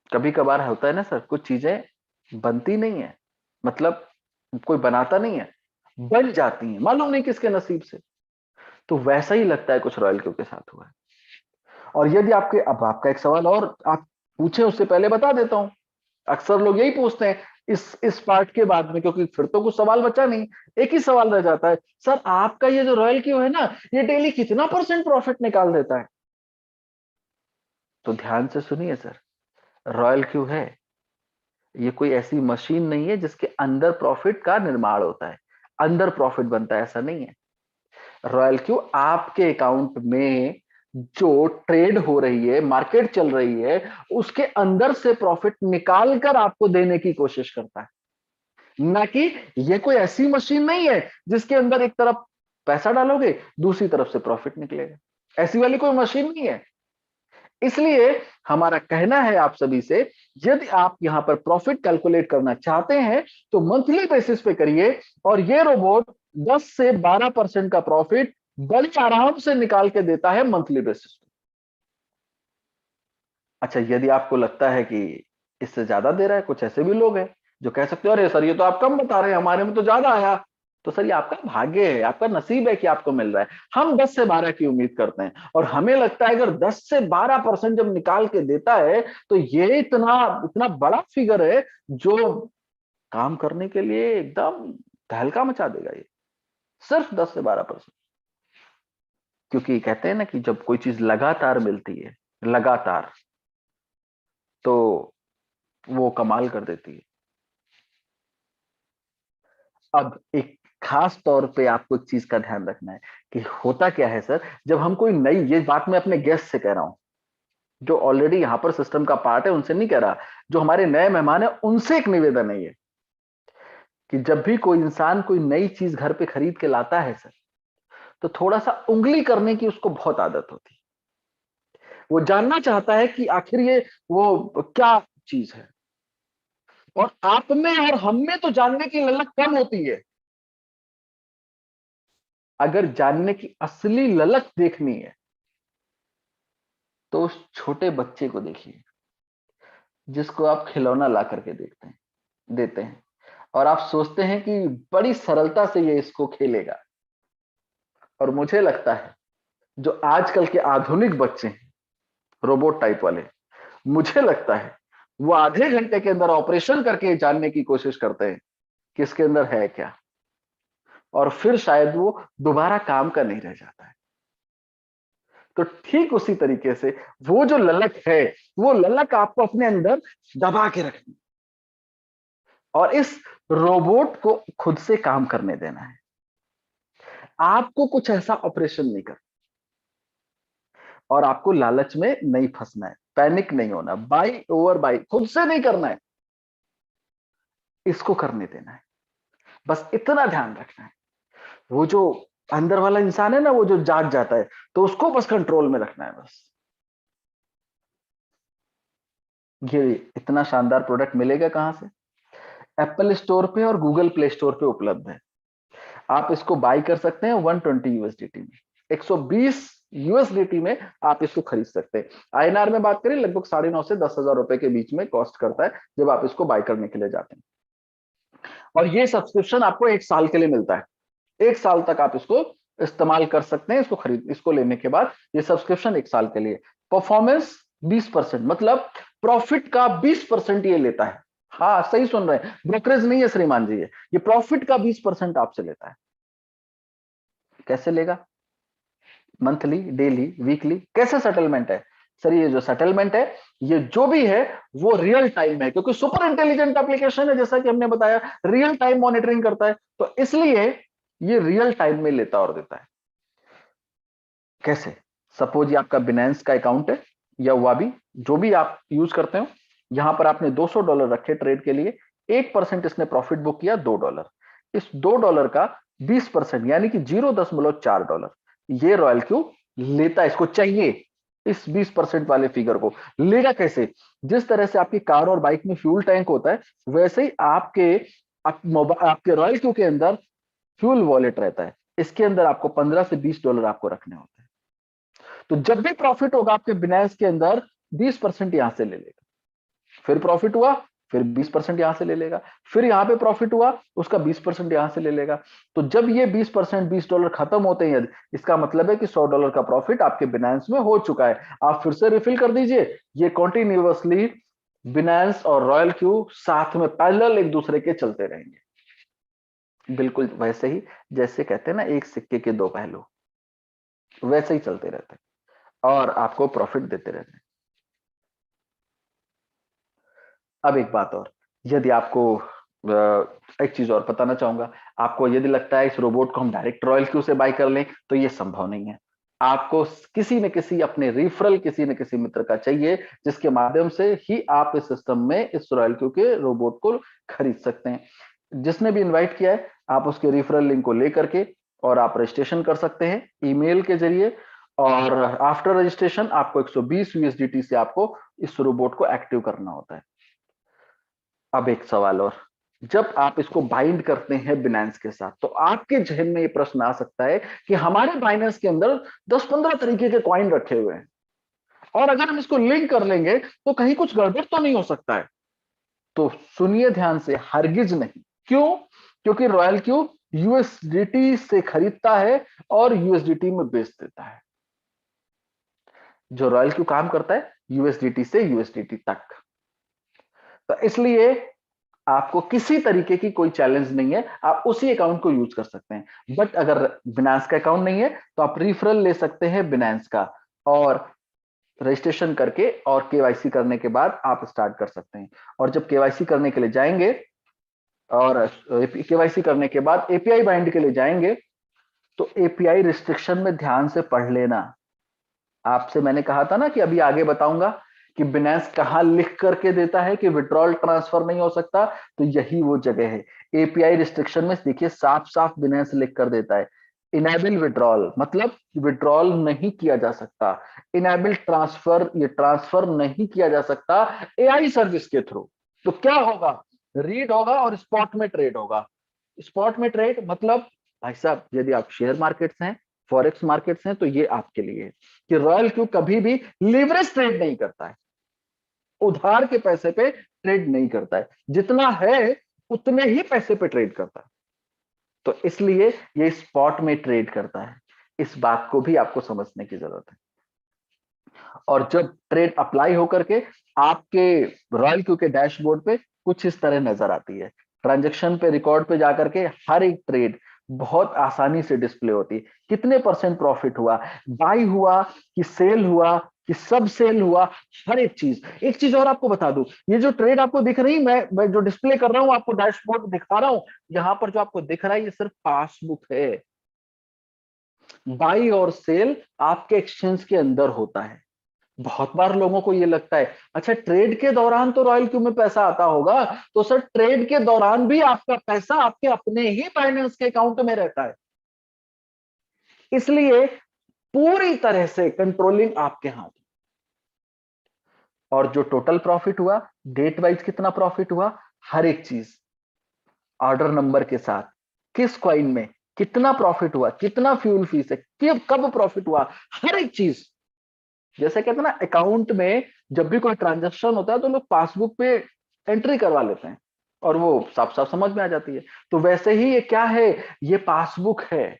कभी कभार होता है ना सर, कुछ चीजें बनती नहीं है, मतलब कोई बनाता नहीं है, बन जाती हैं, मालूम नहीं किसके नसीब से। तो वैसा ही लगता है कुछ रॉयल क्यू के साथ हुआ है। और यदि अब आपका एक सवाल और आप पूछे, उससे पहले बता देता हूं, अक्सर लोग यही पूछते हैं इस पार्ट के बाद में, क्योंकि फिर तो कुछ सवाल बचा नहीं, एक ही सवाल रह जाता है, सर आपका ये जो रॉयल क्यू है ना, ये डेली कितना % प्रॉफिट निकाल देता है? तो ध्यान से सुनिए सर, रॉयल क्यू है, ये कोई ऐसी मशीन नहीं है जिसके अंदर प्रॉफिट का निर्माण होता है, अंदर प्रॉफिट बनता है, ऐसा नहीं है। रॉयल क्यू आपके अकाउंट में जो ट्रेड हो रही है, मार्केट चल रही है, उसके अंदर से प्रॉफिट निकाल कर आपको देने की कोशिश करता है, ना कि ये कोई ऐसी मशीन नहीं है जिसके अंदर एक तरफ पैसा डालोगे दूसरी तरफ से प्रॉफिट निकलेगा, ऐसी वाली कोई मशीन नहीं है। इसलिए हमारा कहना है आप सभी से, यदि आप यहां पर प्रॉफिट कैलकुलेट करना चाहते हैं तो मंथली बेसिस पे करिए, और ये रोबोट 10 से 12% का प्रॉफिट बड़े आराम से निकाल के देता है मंथली बेसिस पे। अच्छा, यदि आपको लगता है कि इससे ज्यादा दे रहा है, कुछ ऐसे भी लोग हैं जो कह सकते हो अरे सर ये तो आप कम बता रहे हैं, हमारे में तो ज्यादा आया, तो सर ये आपका भाग्य है, आपका नसीब है कि आपको मिल रहा है। हम 10 से 12 की उम्मीद करते हैं और हमें लगता है अगर 10 से 12% जब निकाल के देता है तो ये इतना इतना बड़ा फिगर है जो काम करने के लिए एकदम तहलका मचा देगा, ये सिर्फ 10 से 12%। क्योंकि कहते हैं ना कि जब कोई चीज लगातार मिलती है, लगातार, तो वो कमाल कर देती है। अब एक खास तौर पे आपको एक चीज का ध्यान रखना है कि होता क्या है सर, जब हम कोई नई, ये बात मैं अपने गेस्ट से कह रहा हूं जो ऑलरेडी यहां पर सिस्टम का पार्ट है, उनसे नहीं कह रहा, जो हमारे नए मेहमान है उनसे एक निवेदन है ये, कि जब भी कोई इंसान कोई नई चीज घर पे खरीद के लाता है सर, तो थोड़ा सा उंगली करने की उसको बहुत आदत होती है। वो जानना चाहता है कि आखिर ये वो क्या चीज है, और आप में और हम में तो जानने की ललक कम होती है। अगर जानने की असली ललक देखनी है तो उस छोटे बच्चे को देखिए जिसको आप खिलौना ला करके देते हैं और आप सोचते हैं कि बड़ी सरलता से ये इसको खेलेगा। और मुझे लगता है जो आजकल के आधुनिक बच्चे हैं, रोबोट टाइप वाले, मुझे लगता है वो आधे घंटे के अंदर ऑपरेशन करके जानने की कोशिश करते हैं कि इसके अंदर है क्या, और फिर शायद वो दोबारा काम का नहीं रह जाता है। तो ठीक उसी तरीके से वो जो ललक है, वो ललक आपको अपने अंदर दबा के रखनी और इस रोबोट को खुद से काम करने देना है। आपको कुछ ऐसा ऑपरेशन नहीं करना और आपको लालच में नहीं फंसना है, पैनिक नहीं होना, बाई ओवर बाई खुद से नहीं करना है, इसको करने देना है। बस इतना ध्यान रखना है। वो जो अंदर वाला इंसान है ना, वो जो जाग जाता है, तो उसको बस कंट्रोल में रखना है। बस ये इतना शानदार प्रोडक्ट मिलेगा कहां से? एप्पल स्टोर पे और गूगल प्ले स्टोर पे उपलब्ध है। आप इसको बाई कर सकते हैं 120 यूएसडीटी में, 120 यूएसडीटी में आप इसको खरीद सकते हैं। आईएनआर में बात करें लगभग 9.5 से 10,000 रुपए के बीच में कॉस्ट करता है जब आप इसको बाय करने के लिए जाते हैं। और ये सब्सक्रिप्शन आपको 1 साल के लिए मिलता है। 1 साल तक आप इसको इस्तेमाल कर सकते हैं। इसको लेने के बाद ये सब्सक्रिप्शन 1 साल के लिए। परफॉर्मेंस 20%, मतलब प्रॉफिट का 20% ये लेता है। हाँ सही सुन रहे हैं, ब्रोकरेज नहीं है श्रीमान जी, ये प्रॉफिट का 20% आपसे लेता है। कैसे लेगा? मंथली, डेली, वीकली, कैसे सेटलमेंट है? सर ये जो सेटलमेंट है, ये जो भी है वो रियल टाइम है, क्योंकि सुपर इंटेलिजेंट एप्लीकेशन है, जैसा कि हमने बताया रियल टाइम मॉनिटरिंग करता है, तो इसलिए ये रियल टाइम में लेता और देता है। कैसे? सपोज ये आपका बिनेंस का अकाउंट है या वाबी, जो भी आप यूज करते हो, यहां पर आपने $200 रखे ट्रेड के लिए, 1% इसने प्रॉफिट बुक किया $2। इस $2 का 20% यानी कि $0.4 ये रॉयल क्यू लेता है। इसको चाहिए इस 20% वाले फिगर को। लेगा कैसे? जिस तरह से आपकी कार और बाइक में फ्यूल टैंक होता है, वैसे ही आपके रॉयल क्यू के अंदर फ्यूल वॉलेट रहता है। इसके अंदर आपको $15 से $20 आपको रखने होते हैं। तो जब भी प्रॉफिट होगा आपके बिनेंस के अंदर, 20% यहां से ले लेगा, फिर प्रॉफिट हुआ फिर 20% यहां से ले लेगा, फिर यहां पे प्रॉफिट हुआ उसका 20% यहां से ले लेगा। तो जब ये 20% $20 खत्म होते हैं, इसका मतलब है कि $100 का प्रॉफिट आपके बिनेंस में हो चुका है। आप फिर से रिफिल कर दीजिए। ये कॉन्टिन्यूअसली बिनेंस और रॉयल क्यू साथ में पैरेलल एक दूसरे के चलते रहेंगे। बिल्कुल वैसे ही जैसे कहते हैं ना, एक सिक्के के 2 पहलू, वैसे ही चलते रहते हैं और आपको प्रॉफिट देते रहते हैं। अब एक बात और, यदि आपको एक चीज और बताना चाहूंगा, आपको यदि लगता है इस रोबोट को हम डायरेक्ट रॉयल क्यू से बाय कर लें, तो ये संभव नहीं है। आपको किसी न किसी अपने रिफरल, किसी न किसी मित्र का चाहिए, जिसके माध्यम से ही आप इस सिस्टम में इस रॉयल क्यू के रोबोट को खरीद सकते हैं। जिसने भी इन्वाइट किया है, आप उसके रिफरल लिंक को लेकर के और आप रजिस्ट्रेशन कर सकते हैं ईमेल के जरिए, और आफ्टर रजिस्ट्रेशन आपको 120 यूएसडीटी से आपको इस रोबोट को एक्टिव करना होता है। अब एक सवाल और, जब आप इसको बाइंड करते हैं बिनेंस के साथ, तो आपके जहन में ये प्रश्न आ सकता है कि हमारे बाइनेंस के अंदर 10-15 तरीके के कॉइन रखे हुए हैं, और अगर हम इसको लिंक कर लेंगे तो कहीं कुछ गड़बड़ तो नहीं हो सकता है? तो सुनिए ध्यान से, हरगिज नहीं। क्यों? क्योंकि रॉयल क्यू यूएसडीटी से खरीदता है और यूएसडीटी में बेच देता है। जो रॉयल क्यू काम करता है यूएसडीटी से यूएसडीटी तक। तो इसलिए आपको किसी तरीके की कोई चैलेंज नहीं है, आप उसी अकाउंट को यूज कर सकते हैं। बट अगर बिनेंस का अकाउंट नहीं है, तो आप रिफरल ले सकते हैं बिनेंस का, और रजिस्ट्रेशन करके और केवाईसी करने के बाद आप स्टार्ट कर सकते हैं। और जब केवाईसी करने के लिए जाएंगे और केवाईसी करने के बाद एपीआई बाइंड के लिए जाएंगे, तो एपीआई रिस्ट्रिक्शन में ध्यान से पढ़ लेना। आपसे मैंने कहा था ना कि अभी आगे बताऊंगा कि बिनेंस कहां लिख करके देता है कि विड्रॉल ट्रांसफर नहीं हो सकता, तो यही वो जगह है। एपीआई रिस्ट्रिक्शन में देखिए साफ साफ बिनेंस लिख कर देता है, इनेबल विड्रॉल, मतलब विड्रॉल नहीं किया जा सकता। इनेबल ट्रांसफर, ये ट्रांसफर नहीं किया जा सकता एआई सर्विस के थ्रू। तो क्या होगा? रीड होगा और स्पॉट में ट्रेड होगा। स्पॉट में ट्रेड मतलब भाई साहब, यदि आप शेयर मार्केट्स हैं, फॉरेक्स मार्केट्स हैं, तो ये आपके लिए है कि रॉयल क्यू कभी भी लीवरेज ट्रेड नहीं करता है, उधार के पैसे पे ट्रेड नहीं करता है, जितना है उतने ही पैसे पे ट्रेड करता है। तो इसलिए ये स्पॉट में ट्रेड करता है। इस बात को भी आपको समझने की जरूरत है। और जब ट्रेड अप्लाई होकर के आपके रॉयल क्यू के डैशबोर्ड पे कुछ इस तरह नजर आती है, ट्रांजैक्शन पे रिकॉर्ड पे जाकर के हर एक ट्रेड बहुत आसानी से डिस्प्ले होती है। कितने परसेंट प्रॉफिट हुआ, बाई हुआ कि सेल हुआ कि सब सेल हुआ, हर एक चीज। एक चीज और आपको बता दूं, ये जो ट्रेड आपको दिख रही, मैं जो डिस्प्ले कर रहा हूं, आपको डैशबोर्ड दिखा रहा हूं, यहां पर जो आपको दिख रहा है ये सिर्फ पासबुक है। बाई और सेल आपके एक्सचेंज के अंदर होता है। बहुत बार लोगों को ये लगता है अच्छा ट्रेड के दौरान तो रॉयल क्यू में पैसा आता होगा, तो सर ट्रेड के दौरान भी आपका पैसा आपके अपने ही फाइनेंस के अकाउंट में रहता है। इसलिए पूरी तरह से कंट्रोलिंग आपके हाथ। और जो टोटल प्रॉफिट हुआ, डेट वाइज कितना प्रॉफिट हुआ, हर एक चीज ऑर्डर नंबर के साथ, किस कॉइन में कितना प्रॉफिट हुआ, कितना फ्यूल फीस है, कब प्रॉफिट हुआ, हर एक चीज। जैसे कहते हैं ना अकाउंट में जब भी कोई ट्रांजैक्शन होता है तो लोग पासबुक पे एंट्री करवा लेते हैं और वो साफ साफ समझ में आ जाती है। तो वैसे ही ये क्या है, ये पासबुक है।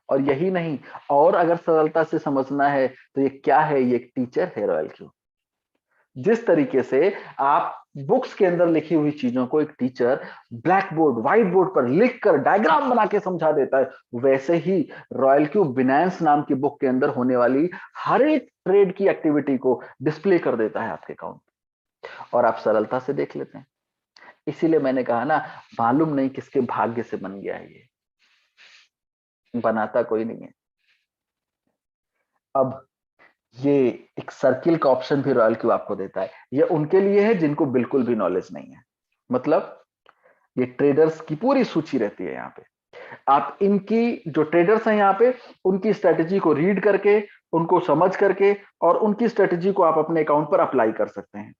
और यही नहीं, और अगर सरलता से समझना है तो ये क्या है, ये एक टीचर है रॉयल क्यू। जिस तरीके से आप बुक्स के अंदर लिखी हुई चीजों को एक teacher black board white board पर लिखकर डायग्राम बना के समझा देता है, वैसे ही रॉयल क्यू बिनांस नाम की बुक के अंदर होने वाली हर एक ट्रेड की एक्टिविटी को डिस्प्ले कर देता है आपके अकाउंट, और आप सरलता से देख लेते हैं। इसीलिए मैंने कहा ना, मालूम नहीं किसके भाग्य से बन गया है, ये बनाता कोई नहीं है। अब ये एक सर्किल का ऑप्शन भी रॉयल क्यू आपको देता है। ये उनके लिए है जिनको बिल्कुल भी नॉलेज नहीं है, मतलब ये ट्रेडर्स की पूरी सूची रहती है यहाँ पे। आप इनकी जो ट्रेडर्स हैं यहाँ पे, उनकी स्ट्रेटेजी को रीड करके, उनको समझ करके, और उनकी स्ट्रेटेजी को आप अपने अकाउंट पर अप्लाई कर सकते हैं।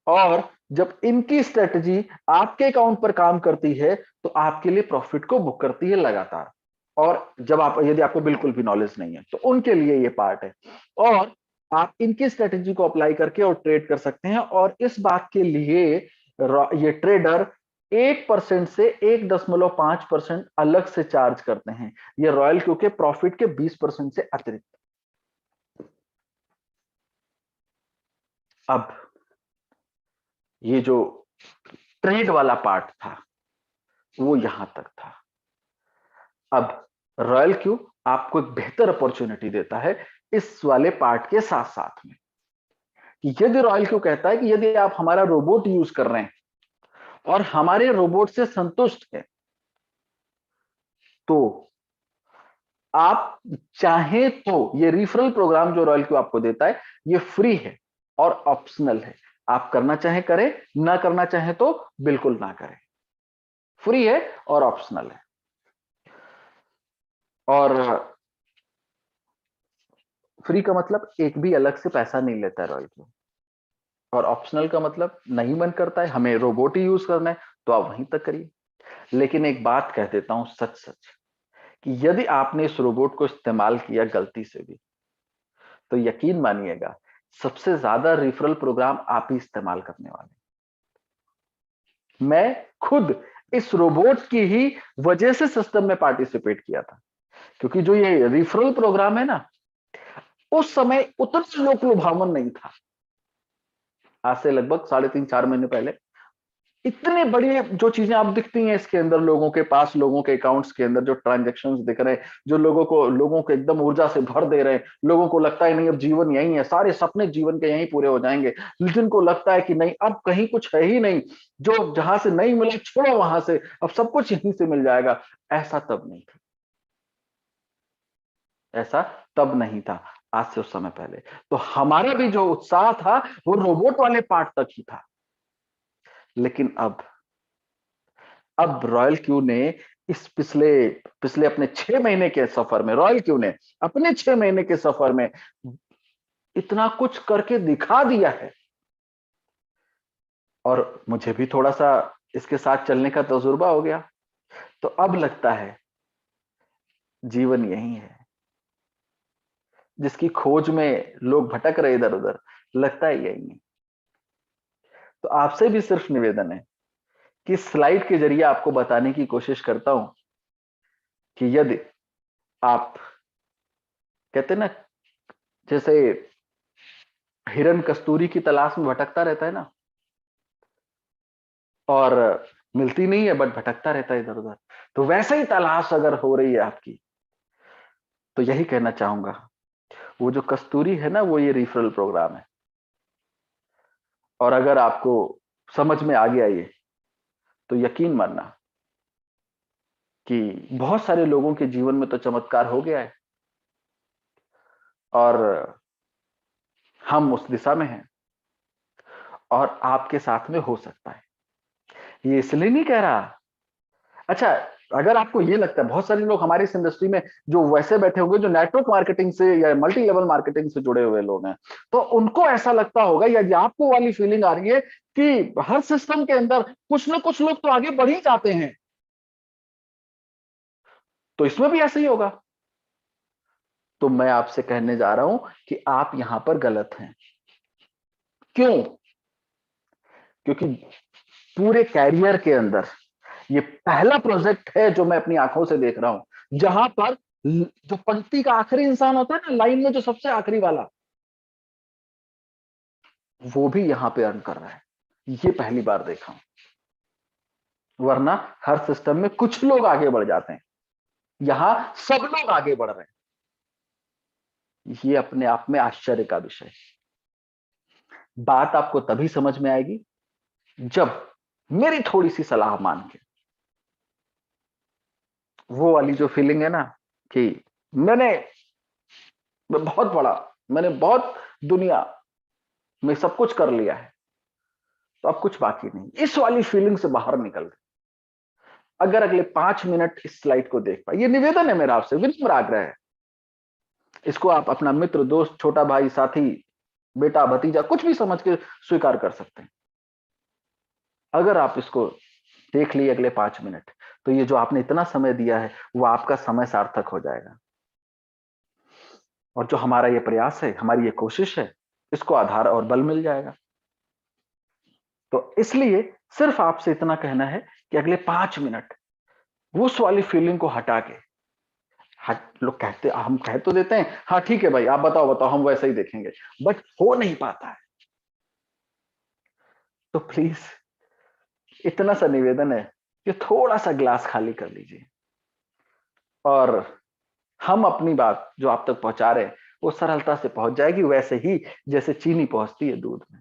और जब इनकी स्ट्रेटेजी आपके अकाउंट पर काम करती है तो आपके लिए प्रॉफिट को बुक करती है लगातार। और जब आप, यदि आपको बिल्कुल भी नॉलेज नहीं है तो उनके लिए ये पार्ट है। और आप इनकी स्ट्रेटेजी को अप्लाई करके और ट्रेड कर सकते हैं। और इस बात के लिए ये ट्रेडर 1% से 1.5% अलग से चार्ज करते हैं, ये रॉयल क्यू के प्रॉफिट के 20% से अतिरिक्त। अब ये जो ट्रेड वाला पार्ट था वो यहां तक था। अब रॉयल क्यू आपको एक बेहतर अपॉर्चुनिटी देता है इस वाले पार्ट के साथ साथ में, कि यदि रॉयल क्यू कहता है कि यदि आप हमारा रोबोट यूज कर रहे हैं और हमारे रोबोट से संतुष्ट हैं, तो आप चाहें तो ये रिफरल प्रोग्राम जो रॉयल क्यू आपको देता है ये फ्री है और ऑप्शनल है। आप करना चाहें करें, ना करना चाहें तो बिल्कुल ना करें। फ्री है और ऑप्शनल है। और फ्री का मतलब एक भी अलग से पैसा नहीं लेता है रॉयल क्यू, और ऑप्शनल का मतलब नहीं मन करता है हमें रोबोट ही यूज करना है तो आप वहीं तक करिए। लेकिन एक बात कह देता हूं सच सच, कि यदि आपने इस रोबोट को इस्तेमाल किया गलती से भी, तो यकीन मानिएगा सबसे ज्यादा रिफरल प्रोग्राम आप ही इस्तेमाल करने वाले। मैं खुद इस रोबोट की ही वजह से सिस्टम में पार्टिसिपेट किया था, क्योंकि जो ये रिफरल प्रोग्राम है ना, उस समय उतना लोक लुभावन नहीं था। आज से लगभग 3.5-4 महीने पहले इतने बड़ी जो चीजें आप दिखती हैं इसके अंदर, लोगों के पास, लोगों के अकाउंट्स के अंदर जो ट्रांजैक्शंस दिख रहे हैं, जो लोगों को एकदम ऊर्जा से भर दे रहे हैं, लोगों को लगता है नहीं अब जीवन यही है, सारे सपने जीवन के यहीं पूरे हो जाएंगे, जिनको लगता है कि नहीं अब कहीं कुछ है ही नहीं, जो जहां से नहीं मिले छोड़ो वहां से, अब सब कुछ यहीं से मिल जाएगा, ऐसा तब नहीं था। ऐसा तब नहीं था, आज से उस समय पहले। तो हमारा भी जो उत्साह था वो रोबोट वाले पार्ट तक ही था। लेकिन अब रॉयल क्यू ने इस पिछले अपने 6 महीने के सफर में, रॉयल क्यू ने अपने 6 महीने के सफर में इतना कुछ करके दिखा दिया है। और मुझे भी थोड़ा सा इसके साथ चलने का तजुर्बा हो गया, तो अब लगता है जीवन यही है। जिसकी खोज में लोग भटक रहे इधर उधर, लगता है यही है। तो आपसे भी सिर्फ निवेदन है कि स्लाइड के जरिए आपको बताने की कोशिश करता हूं कि यदि आप कहते ना, जैसे हिरन कस्तूरी की तलाश में भटकता रहता है ना, और मिलती नहीं है, बट भटकता रहता है इधर उधर। तो वैसे ही तलाश अगर हो रही है आपकी, तो यही कहना चाहूंगा, वो जो कस्तूरी है ना, वो ये रिफरल प्रोग्राम है। और अगर आपको समझ में आ गया ये, तो यकीन मानना कि बहुत सारे लोगों के जीवन में तो चमत्कार हो गया है, और हम उस दिशा में हैं, और आपके साथ में हो सकता है। ये इसलिए नहीं कह रहा। अच्छा, अगर आपको ये लगता है, बहुत सारे लोग हमारी इस इंडस्ट्री में जो वैसे बैठे होंगे, जो नेटवर्क मार्केटिंग से या मल्टी लेवल मार्केटिंग से जुड़े हुए लोग हैं, तो उनको ऐसा लगता होगा, या आपको वाली फीलिंग आ रही है कि हर सिस्टम के अंदर कुछ ना कुछ लोग तो आगे बढ़ ही जाते हैं, तो इसमें भी ऐसा ही होगा। तो मैं आपसे कहने जा रहा हूं कि आप यहां पर गलत हैं। क्यों? क्योंकि पूरे कैरियर के अंदर ये पहला प्रोजेक्ट है जो मैं अपनी आंखों से देख रहा हूं, जहां पर जो पंक्ति का आखिरी इंसान होता है ना, लाइन में जो सबसे आखिरी वाला, वो भी यहां पे अर्न कर रहा है। ये पहली बार देखा हूं। वरना हर सिस्टम में कुछ लोग आगे बढ़ जाते हैं, यहां सब लोग आगे बढ़ रहे हैं। ये अपने आप में आश्चर्य का विषय है। बात आपको तभी समझ में आएगी जब मेरी थोड़ी सी सलाह मान के, वो वाली जो फीलिंग है ना कि मैंने बहुत बड़ा, मैंने बहुत दुनिया में सब कुछ कर लिया है, तो अब कुछ बाकी नहीं, इस वाली फीलिंग से बाहर निकल गए। अगर अगले 5 मिनट इस स्लाइड को देख पाए, ये निवेदन है मेरा आपसे, विनम्र आग्रह है, इसको आप अपना मित्र, दोस्त, छोटा भाई, साथी, बेटा, भतीजा, कुछ भी समझ के स्वीकार कर सकते हैं। अगर आप इसको देख लिए अगले 5 मिनट, तो ये जो आपने इतना समय दिया है, वो आपका समय सार्थक हो जाएगा। और जो हमारा ये प्रयास है, हमारी ये कोशिश है, इसको आधार और बल मिल जाएगा। तो इसलिए सिर्फ आपसे इतना कहना है कि अगले 5 मिनट उस वाली फीलिंग को हटा के, लोग कहते, हम कह तो देते हैं हाँ ठीक है भाई, आप बताओ बताओ, हम वैसा ही देखेंगे, बट हो नहीं पाता है। तो प्लीज इतना सा निवेदन है कि थोड़ा सा ग्लास खाली कर लीजिए, और हम अपनी बात जो आप तक पहुंचा रहे हैं, वो सरलता से पहुंच जाएगी, वैसे ही जैसे चीनी पहुंचती है दूध में।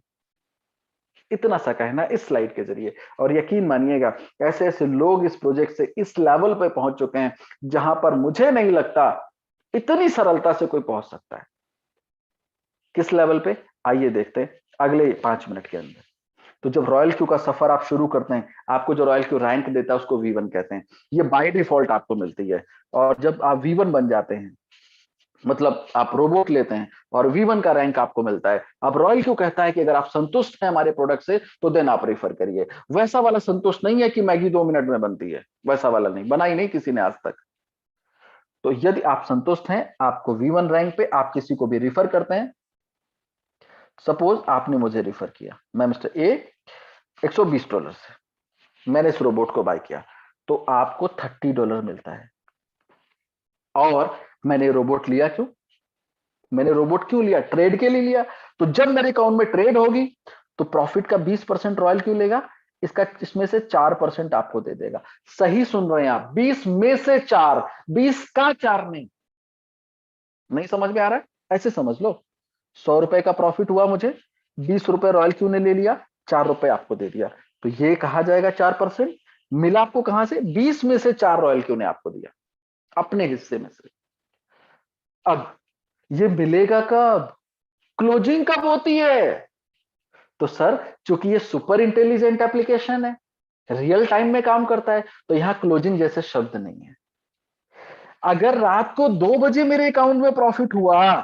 इतना सा कहना इस स्लाइड के जरिए। और यकीन मानिएगा, ऐसे ऐसे लोग इस प्रोजेक्ट से इस लेवल पे पहुंच चुके हैं जहां पर मुझे नहीं लगता इतनी सरलता से कोई पहुंच सकता है। किस लेवल पे, आइए देखते हैं अगले 5 मिनट के अंदर। तो जब रॉयल क्यू का सफर आप शुरू करते हैं, आपको जो रॉयल क्यू रैंक देता है उसको V1 कहते हैं। ये बाय डिफॉल्ट आपको मिलती है। और जब आप V1 बन जाते हैं, मतलब आप रोबोट लेते हैं और V1 का रैंक आपको मिलता है, अब रॉयल क्यू कहता है कि अगर आप संतुष्ट हैं हमारे प्रोडक्ट से, तो देन आप रेफर करिए। वैसा वाला संतुष्ट नहीं है कि मैगी 2 मिनट में बनती है, वैसा वाला नहीं, बनाई नहीं किसी ने आज तक। तो यदि आप संतुष्ट हैं, आपको V1 रैंक पे आप किसी को भी रिफर करते हैं, सपोज आपने मुझे रिफर किया, मैं मिस्टर ए, $120 से मैंने इस रोबोट को बाय किया, तो आपको $30 मिलता है। और मैंने रोबोट लिया क्यों? मैंने रोबोट क्यों लिया? ट्रेड के लिए लिया। तो जब मेरे अकाउंट में ट्रेड होगी, तो प्रॉफिट का 20% रॉयल क्यों लेगा? इसमें से 4% आपको दे देगा। सही सुन रहे हैं आप, 20 में से 4, 20 का 4 नहीं समझ में आ रहा है? ऐसे समझ लो, 100 रुपए का प्रॉफिट हुआ मुझे, 20 रुपए रॉयल क्यू ने ले लिया, 4 रुपए आपको दे दिया, तो ये कहा जाएगा 4%। मिला आपको कहां से? 20 में से 4 रॉयल क्यू ने आपको दिया अपने हिस्से में से। अब ये मिलेगा कब? क्लोजिंग कब होती है? तो सर, चूंकि ये सुपर इंटेलिजेंट एप्लीकेशन है, रियल टाइम में काम करता है, तो यहां क्लोजिंग जैसे शब्द नहीं है। अगर रात को 2 बजे मेरे अकाउंट में प्रॉफिट हुआ,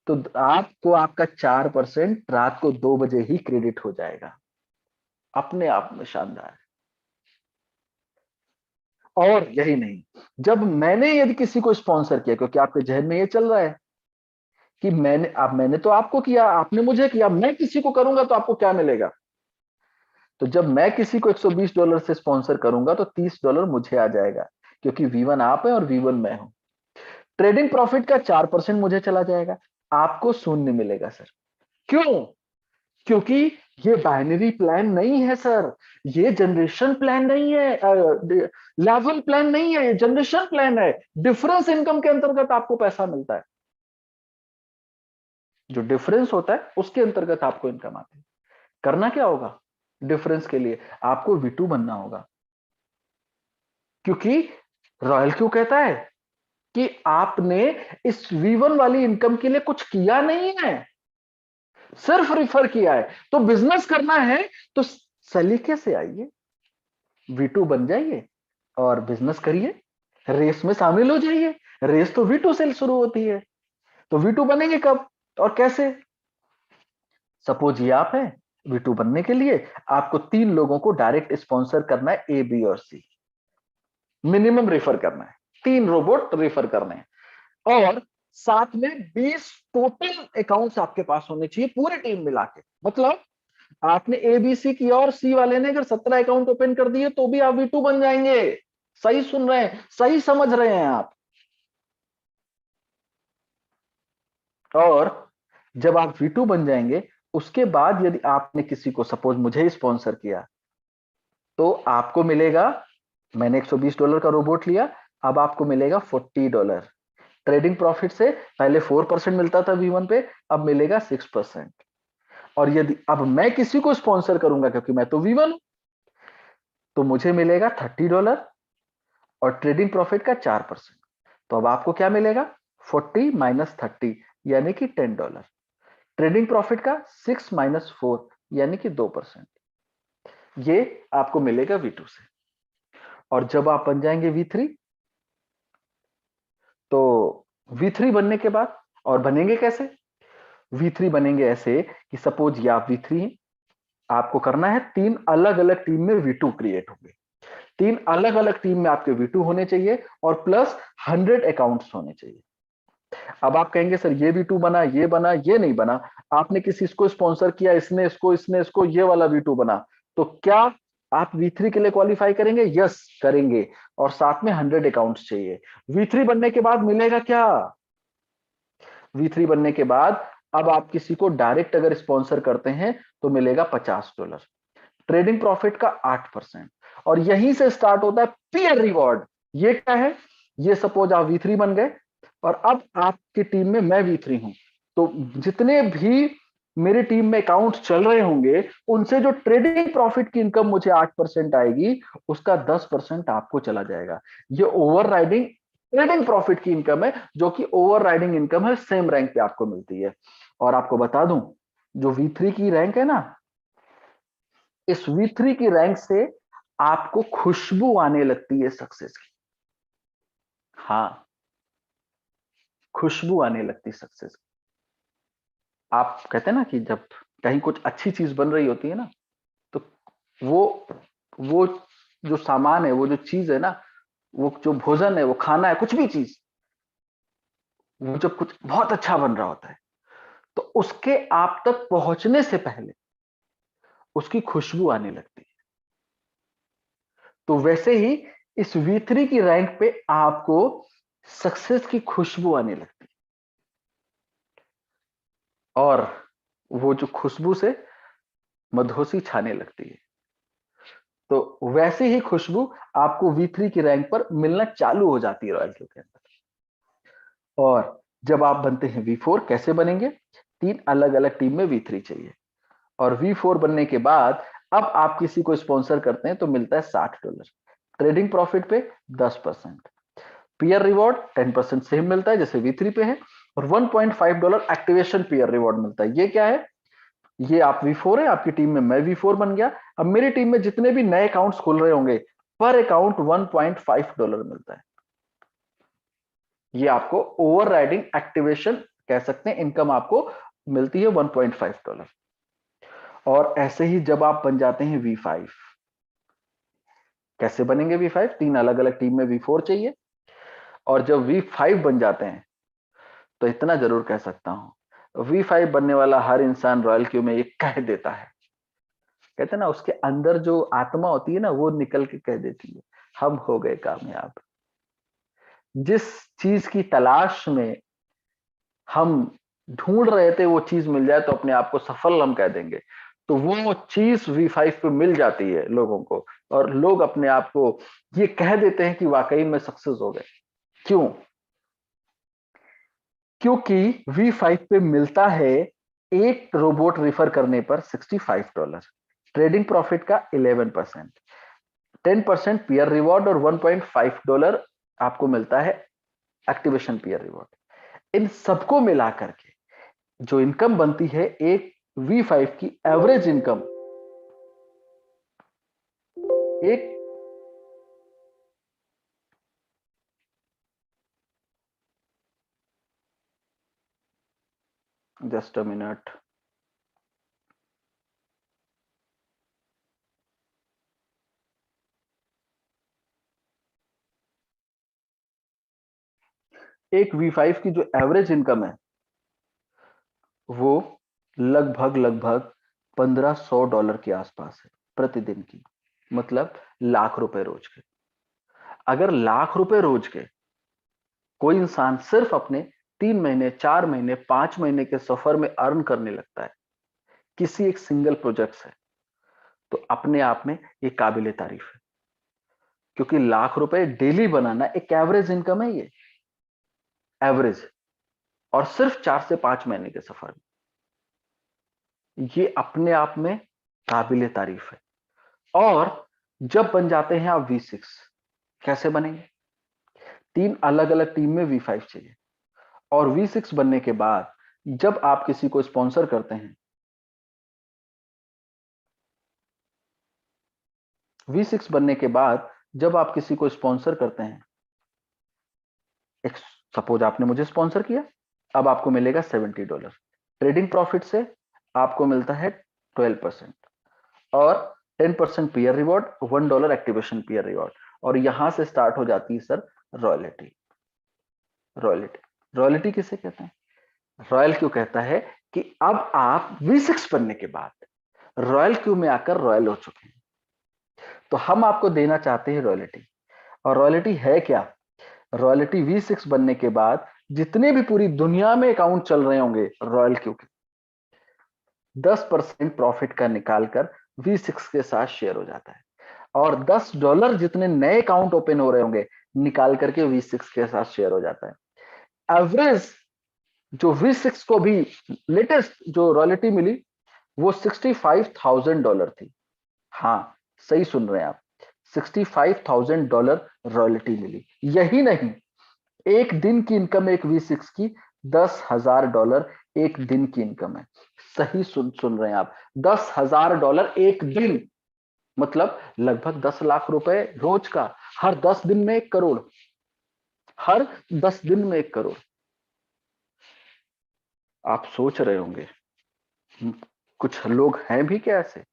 तो आपको आपका 4% रात को 2 बजे ही क्रेडिट हो जाएगा। अपने आप में शानदार है। और यही नहीं, जब मैंने यदि किसी को स्पॉन्सर किया, क्योंकि आपके जहन में ये चल रहा है कि मैंने तो आपको किया, आपने मुझे किया, मैं किसी को करूंगा तो आपको क्या मिलेगा? तो जब मैं किसी को $120 से स्पॉन्सर करूंगा, तो $30 मुझे आ जाएगा, क्योंकि V1 आप है और V1 मैं हूं। ट्रेडिंग प्रॉफिट का 4% मुझे चला जाएगा, आपको शून्य मिलेगा सर। क्यों? क्योंकि ये बाइनरी प्लान नहीं है सर, ये जनरेशन प्लान नहीं है, लेवल प्लान नहीं है, ये जनरेशन प्लान है। डिफरेंस इनकम के अंतर्गत आपको पैसा मिलता है, जो डिफरेंस होता है उसके अंतर्गत आपको इनकम आती है। करना क्या होगा डिफरेंस के लिए? आपको V2 बनना होगा, क्योंकि रॉयल क्यों कहता है कि आपने इस V1 वाली इनकम के लिए कुछ किया नहीं है, सिर्फ रिफर किया है। तो बिजनेस करना है तो सलीके से आइए, V2 बन जाइए और बिजनेस करिए, रेस में शामिल हो जाइए। रेस तो V2 से शुरू होती है। तो V2 बनेंगे कब और कैसे? सपोज ये आप हैं, V2 बनने के लिए आपको 3 लोगों को डायरेक्ट स्पॉन्सर करना है, A, B और C। मिनिमम रेफर करना है, 3 रोबोट रेफर करने हैं, और साथ में 20 टोटल अकाउंट्स आपके पास होने चाहिए पूरी टीम मिला के। मतलब आपने ABC किया और C वाले ने अगर 17 अकाउंट ओपन कर दिए तो भी आप V2 बन जाएंगे। सही सुन रहे हैं, सही समझ रहे हैं आप। और जब आप V2 बन जाएंगे, उसके बाद यदि आपने किसी को, सपोज मुझे स्पॉन्सर किया, तो आपको मिलेगा, मैंने $120 का रोबोट लिया, अब आपको मिलेगा $40। ट्रेडिंग प्रॉफिट से पहले 4% मिलता था V1 पे, अब मिलेगा 6%। और यदि अब मैं किसी को स्पॉन्सर करूंगा, क्योंकि मैं तो V1 हूं, तो मुझे मिलेगा $30 और ट्रेडिंग प्रॉफिट का 4%। तो अब आपको क्या मिलेगा? 40 माइनस 30 यानी कि $10। ट्रेडिंग प्रॉफिट का 6 माइनस 4 यानी कि 2%। ये आपको मिलेगा V2 से। और जब आप बन जाएंगे V3, तो V3 बनने के बाद, और बनेंगे कैसे? V3 बनेंगे ऐसे कि सपोज ये आप V3 हैं, आपको करना है 3 अलग अलग टीम में V2 क्रिएट होंगे। 3 अलग अलग टीम में आपके V2 होने चाहिए और प्लस 100 अकाउंट्स होने चाहिए। अब आप कहेंगे सर ये V2 बना, ये बना, ये नहीं बना। आपने किसी को स्पॉन्सर किया, इसने इसको, ये वाला V2 बना, तो क्या आप V3 के लिए क्वालिफाई करेंगे? यस करेंगे, और साथ में 100 अकाउंट्स चाहिए। V3 बनने के बाद मिलेगा क्या? V3 बनने के बाद अब आप किसी को डायरेक्ट अगर स्पॉन्सर करते हैं तो मिलेगा $50। ट्रेडिंग प्रॉफिट का 8%। और यहीं से स्टार्ट होता है पीयर रिवॉर्ड। ये क्या है? ये सपोज आप V3 बन गए और अब आपकी टीम में मैं V3 हूं, तो जितने भी मेरी टीम में अकाउंट चल रहे होंगे, उनसे जो ट्रेडिंग प्रॉफिट की इनकम मुझे 8% आएगी, उसका 10% आपको चला जाएगा। ये ओवरराइडिंग ट्रेडिंग प्रॉफिट की इनकम है, जो कि ओवरराइडिंग इनकम है, सेम रैंक पे आपको मिलती है। और आपको बता दूं, जो V3 की रैंक है ना, इस V3 की रैंक से आपको खुशबू आने लगती है सक्सेस की। हाँ, खुशबू आने लगती सक्सेस की। आप कहते हैं ना कि जब कहीं कुछ अच्छी चीज बन रही होती है ना, तो वो जो सामान है, वो जो चीज है ना, वो जो भोजन है, वो खाना है, कुछ भी चीज, वो जब कुछ बहुत अच्छा बन रहा होता है, तो उसके आप तक पहुंचने से पहले उसकी खुशबू आने लगती है। तो वैसे ही इस V3 की रैंक पे आपको सक्सेस की खुशबू आने लगती है, और वो जो खुशबू से मधोसी छाने लगती है। तो वैसे ही खुशबू आपको V3 की रैंक पर मिलना चालू हो जाती है रॉयल क्यू के अंदर। और जब आप बनते हैं V4, कैसे बनेंगे? 3 अलग अलग टीम में V3 चाहिए, और V4 बनने के बाद अब आप किसी को स्पॉन्सर करते हैं तो मिलता है $60। ट्रेडिंग प्रॉफिट पे 10%, पीयर रिवॉर्ड 10% सेम मिलता है जैसे V3 पे है, और $1.5 एक्टिवेशन पीयर रिवॉर्ड मिलता है। ये क्या है? ये आप V4 है, आपकी टीम में मैं V4 बन गया। अब मेरी टीम में जितने भी नए अकाउंट्स खुल रहे होंगे, पर अकाउंट $1.5 मिलता है। ये आपको ओवरराइडिंग एक्टिवेशन कह सकते हैं, इनकम आपको मिलती है $1.5। और ऐसे ही जब आप बन जाते हैं V5, कैसे बनेंगे V5? 3 अलग अलग टीम में V4 चाहिए, और जब V5 बन जाते हैं तो इतना जरूर कह सकता हूं, V5 बनने वाला हर इंसान रॉयल क्यू में ये कह देता है, कहते हैं ना, उसके अंदर जो आत्मा होती है ना, वो निकल के कह देती है, हम हो गए कामयाब। जिस चीज की तलाश में हम ढूंढ रहे थे वो चीज मिल जाए तो अपने आप को सफल हम कह देंगे। तो वो चीज V5 पे मिल जाती है लोगों को, और लोग अपने आप को ये कह देते हैं कि वाकई में सक्सेस हो गए। क्यों? क्योंकि V5 पे मिलता है एक रोबोट रिफर करने पर $65, ट्रेडिंग प्रॉफिट का 11%, 10% पीयर रिवॉर्ड और $1.5 आपको मिलता है एक्टिवेशन पीयर रिवॉर्ड। इन सबको मिला करके जो इनकम बनती है, एक V5 की एवरेज इनकम एक जस्ट अ मिनट, एक V5 की जो एवरेज इनकम है वो लगभग $1500 के आसपास है प्रतिदिन की, मतलब ₹1,00,000 रोज के। अगर ₹1,00,000 रोज के कोई इंसान सिर्फ अपने 3 महीने, 4 महीने, 5 महीने के सफर में अर्न करने लगता है किसी एक सिंगल प्रोजेक्ट से, तो अपने आप में ये काबिले तारीफ है। क्योंकि ₹1,00,000 डेली बनाना एक एवरेज इनकम है, ये एवरेज, और सिर्फ 4 से 5 महीने के सफर में, ये अपने आप में काबिले तारीफ है। और जब बन जाते हैं आप V6, कैसे बनेंगे? 3 अलग अलग टीम में V5 चाहिए, और V6 बनने के बाद जब आप किसी को स्पॉन्सर करते हैं, V6 बनने के बाद जब आप किसी को स्पॉन्सर करते हैं, एक सपोज आपने मुझे स्पॉन्सर किया, अब आपको मिलेगा $70, ट्रेडिंग प्रॉफिट से आपको मिलता है 12%, और 10% peer reward, $1 activation peer reward, और यहां से स्टार्ट हो जाती है सर रॉयल्टी। रॉयल्टी, रॉयल्टी किसे कहते हैं? रॉयल क्यों कहता है कि अब आप V6 बनने के बाद रॉयल क्यू में आकर रॉयल हो चुके हैं, तो हम आपको देना चाहते हैं रॉयल्टी। और रॉयल्टी है क्या? रॉयल्टी V6 बनने के बाद जितने भी पूरी दुनिया में अकाउंट चल रहे होंगे रॉयल क्यू के, 10% प्रॉफिट का निकालकर V6 के साथ शेयर हो जाता है, और $10 जितने नए अकाउंट ओपन हो रहे होंगे निकाल करके V6 के साथ शेयर हो जाता है। एवरेज जो V6 को भी लेटेस्ट जो रॉयल्टी मिली वो $65,000 थी। हाँ, सही सुन रहे हैं आप, $65,000 रॉयल्टी मिली। यही नहीं, एक दिन की इनकम एक V6 की $10,000 एक दिन की इनकम है। सही सुन रहे हैं आप, $10,000 एक दिन, मतलब लगभग 10 लाख रुपए रोज का, हर 10 दिन में 1 करोड़, हर 10 दिन में 1 करोड़। आप सोच रहे होंगे कुछ लोग हैं भी क्या ऐसे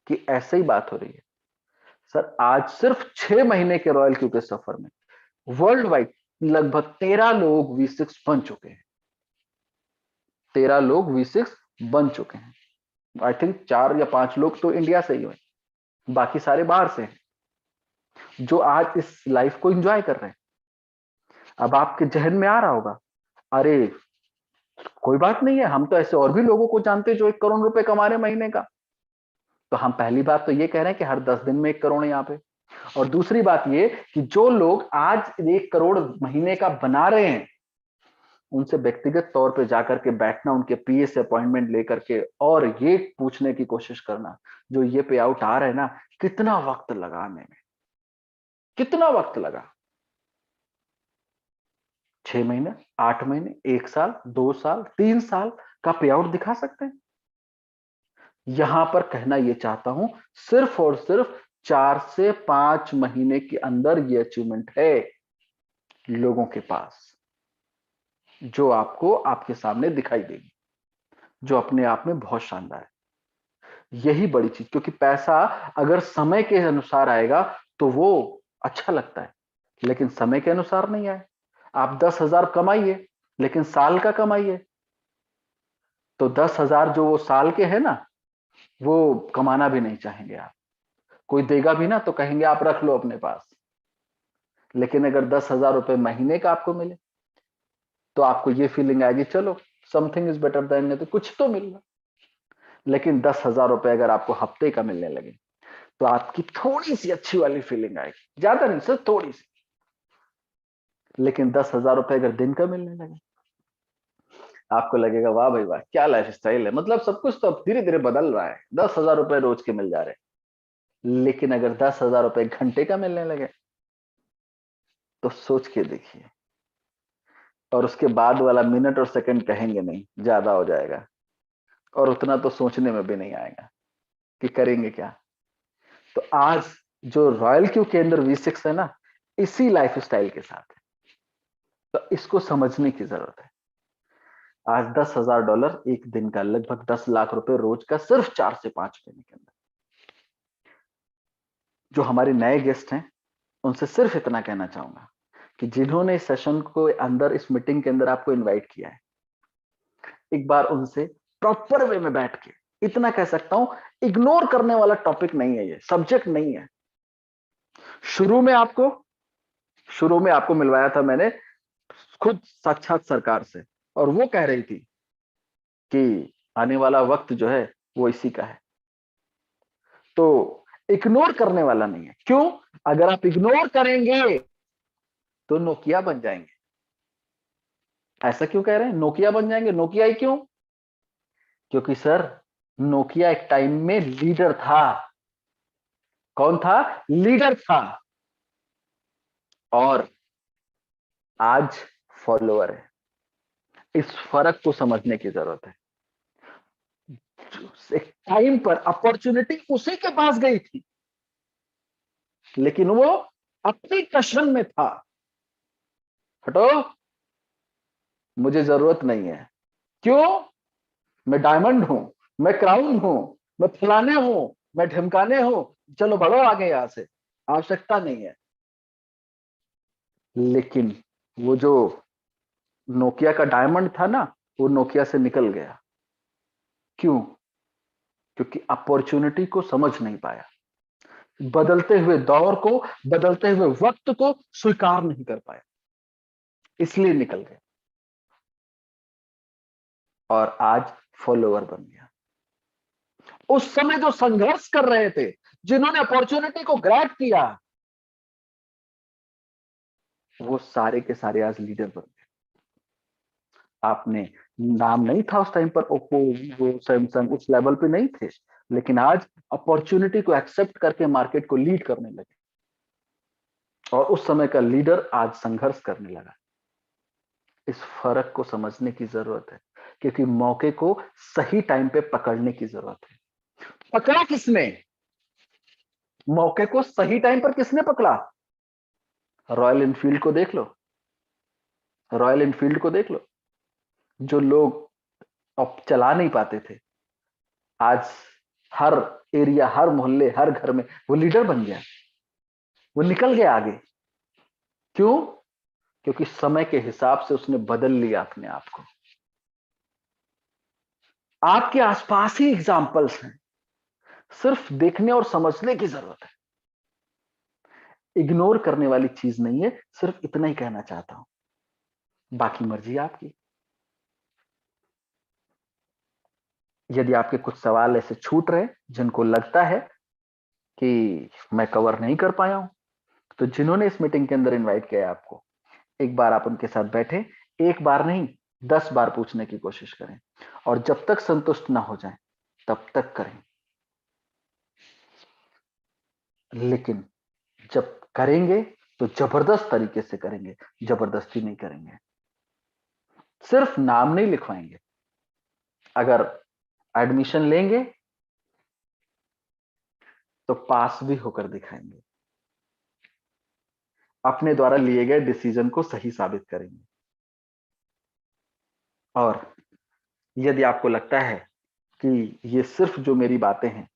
कि ऐसे ही बात हो रही है? सर आज सिर्फ 6 महीने के रॉयल क्यू के सफर में वर्ल्ड वाइड लगभग 13 लोग V6 बन चुके हैं। 13 लोग V6 बन चुके हैं। आई थिंक 4 या 5 लोग तो इंडिया से ही हुए, बाकी सारे बाहर से हैं, जो आज इस लाइफ को एंजॉय कर रहे हैं। अब आपके जहन में आ रहा होगा, अरे कोई बात नहीं है, हम तो ऐसे और भी लोगों को जानते हैं जो 1 करोड़ रुपए कमा रहे महीने का। तो हम पहली बात तो ये कह रहे हैं कि हर 10 दिन में 1 करोड़ है यहाँ पे, और दूसरी बात ये कि जो लोग आज 1 करोड़ महीने का बना रहे हैं उनसे व्यक्तिगत तौर पे जाकर के बैठना, उनके पीए से अपॉइंटमेंट लेकर के, और ये पूछने की कोशिश करना जो ये पे आउट आ रहा है ना, कितना वक्त लगा आने में, कितना वक्त लगा? 6 महीने, 8 महीने, 1 साल, 2 साल, 3 साल का पे आउट दिखा सकते हैं। यहां पर कहना यह चाहता हूं, सिर्फ और सिर्फ 4 से 5 महीने के अंदर ये अचीवमेंट है लोगों के पास, जो आपको आपके सामने दिखाई देगी, जो अपने आप में बहुत शानदार है। यही बड़ी चीज, क्योंकि पैसा अगर समय के अनुसार आएगा तो वो अच्छा लगता है, लेकिन समय के अनुसार नहीं आए। आप 10,000 कमाइए लेकिन साल का कमाइए, तो 10,000 जो वो साल के है ना, वो कमाना भी नहीं चाहेंगे आप। कोई देगा भी ना तो कहेंगे आप रख लो अपने पास। लेकिन अगर 10,000 रुपए महीने का आपको मिले तो आपको ये फीलिंग आएगी, चलो समथिंग इज बेटर देन, तो कुछ तो मिल रहा। लेकिन 10,000 रुपए अगर आपको हफ्ते का मिलने लगे तो आपकी थोड़ी सी अच्छी वाली फीलिंग आएगी, ज्यादा नहीं, सिर्फ थोड़ी सी। लेकिन 10,000 रुपए अगर दिन का मिलने लगे, आपको लगेगा वाह भाई वाह, क्या लाइफ स्टाइल है, मतलब सब कुछ तो अब धीरे धीरे बदल रहा है। 10,000 रुपए रोज के मिल जा रहे हैं। लेकिन अगर 10,000 रुपए घंटे का मिलने लगे तो सोच के देखिए, और उसके बाद वाला मिनट और सेकंड कहेंगे नहीं, ज्यादा हो जाएगा, और उतना तो सोचने में भी नहीं आएगा कि करेंगे क्या। तो आज जो रॉयल क्यू के अंदर V6 है ना, इसी लाइफ स्टाइल के साथ है। तो इसको समझने की जरूरत है। आज $10,000 एक दिन का, लगभग 10 लाख रुपए रोज का, सिर्फ 4 से 5 महीने के अंदर। जो हमारे नए गेस्ट हैं उनसे सिर्फ इतना कहना चाहूंगा कि जिन्होंने इस सेशन को अंदर, इस मीटिंग के अंदर आपको इनवाइट किया है, एक बार उनसे प्रॉपर वे में बैठ के इतना कह सकता हूं, इग्नोर करने वाला टॉपिक नहीं है, ये सब्जेक्ट नहीं है। शुरू में आपको मिलवाया था मैंने खुद साक्षात सरकार से, और वो कह रही थी कि आने वाला वक्त जो है वो इसी का है। तो इग्नोर करने वाला नहीं है। क्यों? अगर आप इग्नोर करेंगे तो नोकिया बन जाएंगे। ऐसा क्यों कह रहे हैं नोकिया बन जाएंगे? नोकिया ही क्यों? क्योंकि सर, नोकिया एक टाइम में लीडर था। कौन था? लीडर था। और आज फॉलोअर है। इस फर्क को समझने की जरूरत है। एक टाइम पर अपॉर्चुनिटी उसी के पास गई थी, लेकिन वो अपनी टशन में था। हटो, मुझे जरूरत नहीं है। क्यों? मैं डायमंड हूं, मैं क्राउन हूं, मैं फलाने हूं, मैं ढिमकाने हूं, चलो बढ़ो आगे, यहां से आवश्यकता नहीं है। लेकिन वो जो नोकिया का डायमंड था ना, वो नोकिया से निकल गया। क्यों? क्योंकि अपॉर्चुनिटी को समझ नहीं पाया, बदलते हुए दौर को, बदलते हुए वक्त को स्वीकार नहीं कर पाया, इसलिए निकल गया और आज फॉलोअर बन गया। उस समय जो संघर्ष कर रहे थे, जिन्होंने अपॉर्चुनिटी को ग्रैब किया, वो सारे के सारे आज लीडर बन गए। आपने नाम नहीं था उस टाइम पर, ओप्पो, वीवो, सैमसंग उस लेवल पे नहीं थे, लेकिन आज अपॉर्चुनिटी को एक्सेप्ट करके मार्केट को लीड करने लगे, और उस समय का लीडर आज संघर्ष करने लगा। इस फर्क को समझने की जरूरत है, क्योंकि मौके को सही टाइम पे पकड़ने की जरूरत है। पकड़ा किसने मौके को? सही टाइम पर किसने पकड़ा? रॉयल एनफील्ड को देख लो, रॉयल एनफील्ड को देख लो। जो लोग अब चला नहीं पाते थे, आज हर एरिया, हर मोहल्ले, हर घर में वो लीडर बन गया, वो निकल गया आगे। क्यों? क्योंकि समय के हिसाब से उसने बदल लिया अपने आप को। आपके आसपास ही एग्जाम्पल्स हैं, सिर्फ देखने और समझने की जरूरत है। इग्नोर करने वाली चीज नहीं है, सिर्फ इतना ही कहना चाहता हूं, बाकी मर्जी आपकी। यदि आपके कुछ सवाल ऐसे छूट रहे जिनको लगता है कि मैं कवर नहीं कर पाया हूं, तो जिन्होंने इस मीटिंग के अंदर इनवाइट किया है आपको, एक बार आप उनके साथ बैठे, एक बार नहीं 10 बार पूछने की कोशिश करें, और जब तक संतुष्ट ना हो जाए तब तक करें। लेकिन जब करेंगे तो जबरदस्त तरीके से करेंगे, जबरदस्ती नहीं करेंगे। सिर्फ नाम नहीं लिखवाएंगे। अगर एडमिशन लेंगे तो पास भी होकर दिखाएंगे, अपने द्वारा लिए गए डिसीजन को सही साबित करेंगे। और यदि आपको लगता है कि ये सिर्फ जो मेरी बातें हैं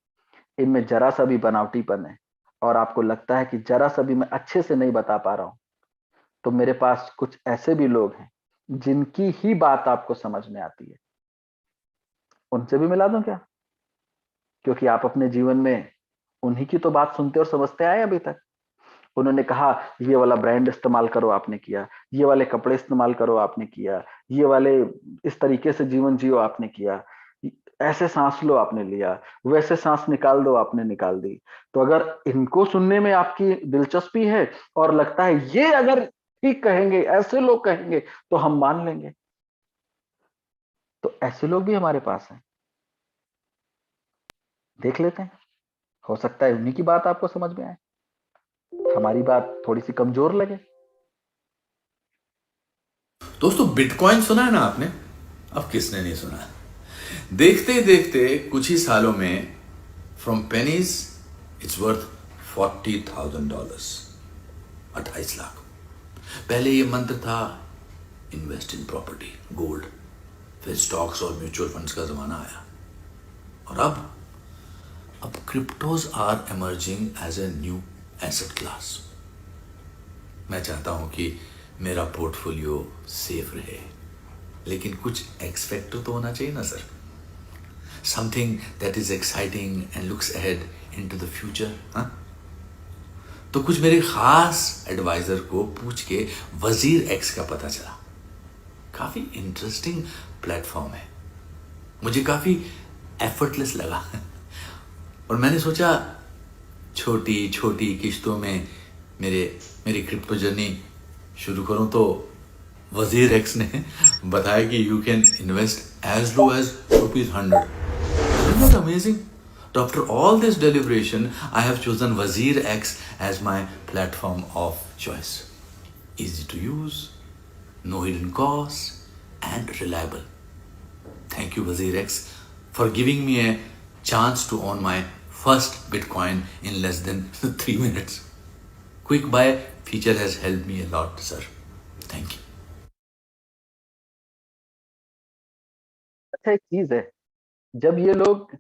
इनमें जरा सा भी बनावटीपन है, और आपको लगता है कि जरा सा भी मैं अच्छे से नहीं बता पा रहा हूं, तो मेरे पास कुछ ऐसे भी लोग हैं जिनकी ही बात आपको समझ में आती है, उनसे भी मिला दूं क्या? क्योंकि आप अपने जीवन में उन्हीं की तो बात सुनते और समझते आए अभी तक। उन्होंने कहा ये वाला ब्रांड इस्तेमाल करो, आपने किया। ये वाले कपड़े इस्तेमाल करो, आपने किया। ये वाले इस तरीके से जीवन जियो, आपने किया। ऐसे सांस लो आपने लिया, वैसे सांस निकाल दो आपने निकाल दी। तो अगर इनको सुनने में आपकी दिलचस्पी है और लगता है ये अगर ठीक कहेंगे, ऐसे लोग कहेंगे, तो हम मान लेंगे। तो ऐसे लोग भी हमारे पास हैं, देख लेते हैं, हो सकता है उन्हीं की बात आपको समझ में आए, हमारी बात थोड़ी सी कमजोर लगे। दोस्तों, बिटकॉइन सुना है ना आपने? अब किसने नहीं सुना? देखते देखते कुछ ही सालों में from pennies it's worth $40,000, 28 lakh. पहले ये मंत्र था इन्वेस्ट इन प्रॉपर्टी, गोल्ड, फिर स्टॉक्स और म्यूचुअल फंड्स का जमाना आया, और अब cryptos are emerging as a new asset class. मैं चाहता हूं कि मेरा पोर्टफोलियो सेफ रहे, लेकिन कुछ एक्स फैक्टर तो होना चाहिए ना sir, something that is exciting and looks ahead into the future. तो कुछ मेरे खास एडवाइजर को पूछ के वजीर एक्स का पता चला। काफी इंटरेस्टिंग प्लेटफॉर्म है, मुझे काफी एफर्टलेस लगा और मैंने सोचा छोटी छोटी किश्तों में मेरी क्रिप्टो जर्नी शुरू करूं। तो वजीर एक्स ने बताया कि you can invest as low as ₹100। Isn't that amazing? So after all this deliberation, I have chosen Wazir X as my platform of choice. Easy to use, no hidden costs, and reliable. Thank you, Wazir X, for giving me a chance to own my first Bitcoin in less than 3 minutes. Quick buy feature has helped me a lot, sir. Thank you. अच्छा, एक चीज है, जब ये लोग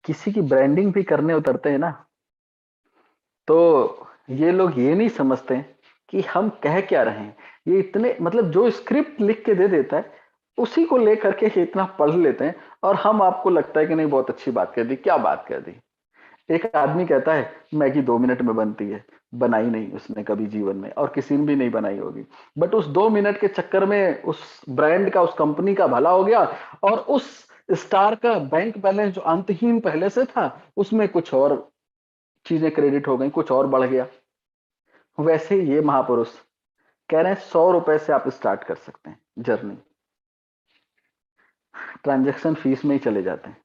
किसी की branding भी करने उतरते हैं ना, तो ये लोग ये नहीं समझते कि हम कह क्या रहे हैं। ये इतने मतलब जो स्क्रिप्ट लिख के दे देता है उसी को लेकर के ये इतना पढ़ लेते हैं, और हम आपको लगता है कि नहीं बहुत अच्छी बात कह दी, क्या बात कह दी। एक आदमी कहता है मैगी 2 मिनट में बनती है, बनाई नहीं उसने कभी जीवन में, और किसी ने भी नहीं बनाई होगी, बट उस 2 मिनट के चक्कर में उस ब्रांड का, उस कंपनी का भला हो गया, और उस स्टार का बैंक बैलेंस जो अंतहीन पहले से था उसमें कुछ और चीजें क्रेडिट हो गई, कुछ और बढ़ गया। वैसे ही ये महापुरुष कह रहे हैं 100 रुपए से आप स्टार्ट कर सकते हैं जर्नी, ट्रांजैक्शन फीस में ही चले जाते हैं।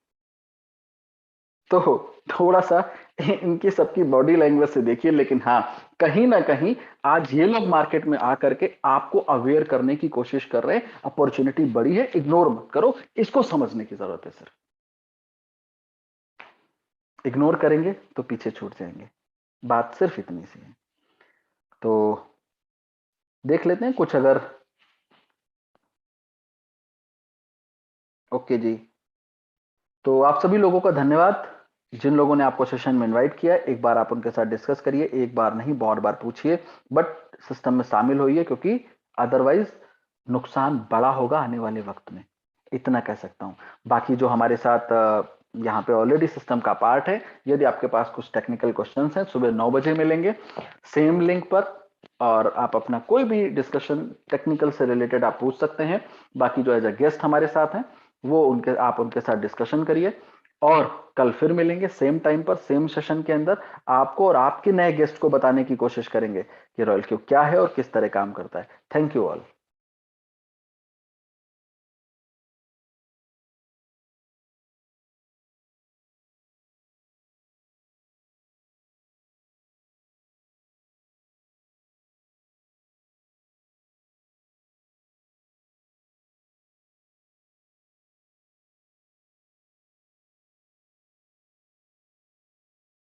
तो थोड़ा सा इनकी सबकी बॉडी लैंग्वेज से देखिए, लेकिन हाँ, कहीं ना कहीं आज ये लोग मार्केट में आकर के आपको अवेयर करने की कोशिश कर रहे हैं। अपॉर्चुनिटी बड़ी है, इग्नोर मत करो, इसको समझने की जरूरत है सर। इग्नोर करेंगे तो पीछे छूट जाएंगे, बात सिर्फ इतनी सी है। तो देख लेते हैं कुछ अगर। ओके जी, तो आप सभी लोगों का धन्यवाद जिन लोगों ने आपको सेशन में इनवाइट किया। एक बार आप उनके साथ डिस्कस करिए, एक बार नहीं बहुत बार पूछिए, बट सिस्टम में शामिल होइए, क्योंकि अदरवाइज नुकसान बड़ा होगा आने वाले वक्त में, इतना कह सकता हूं। बाकी जो हमारे साथ यहाँ पे ऑलरेडी सिस्टम का पार्ट है, यदि आपके पास कुछ टेक्निकल क्वेश्चंस हैं, सुबह 9 बजे मिलेंगे सेम लिंक पर, और आप अपना कोई भी डिस्कशन टेक्निकल से रिलेटेड आप पूछ सकते हैं। बाकी जो एज अ गेस्ट हमारे साथ हैं वो आप उनके साथ डिस्कशन करिए, और कल फिर मिलेंगे सेम टाइम पर सेम सेशन के अंदर। आपको और आपके नए गेस्ट को बताने की कोशिश करेंगे कि रॉयल क्यूब क्या है और किस तरह काम करता है। Thank you all.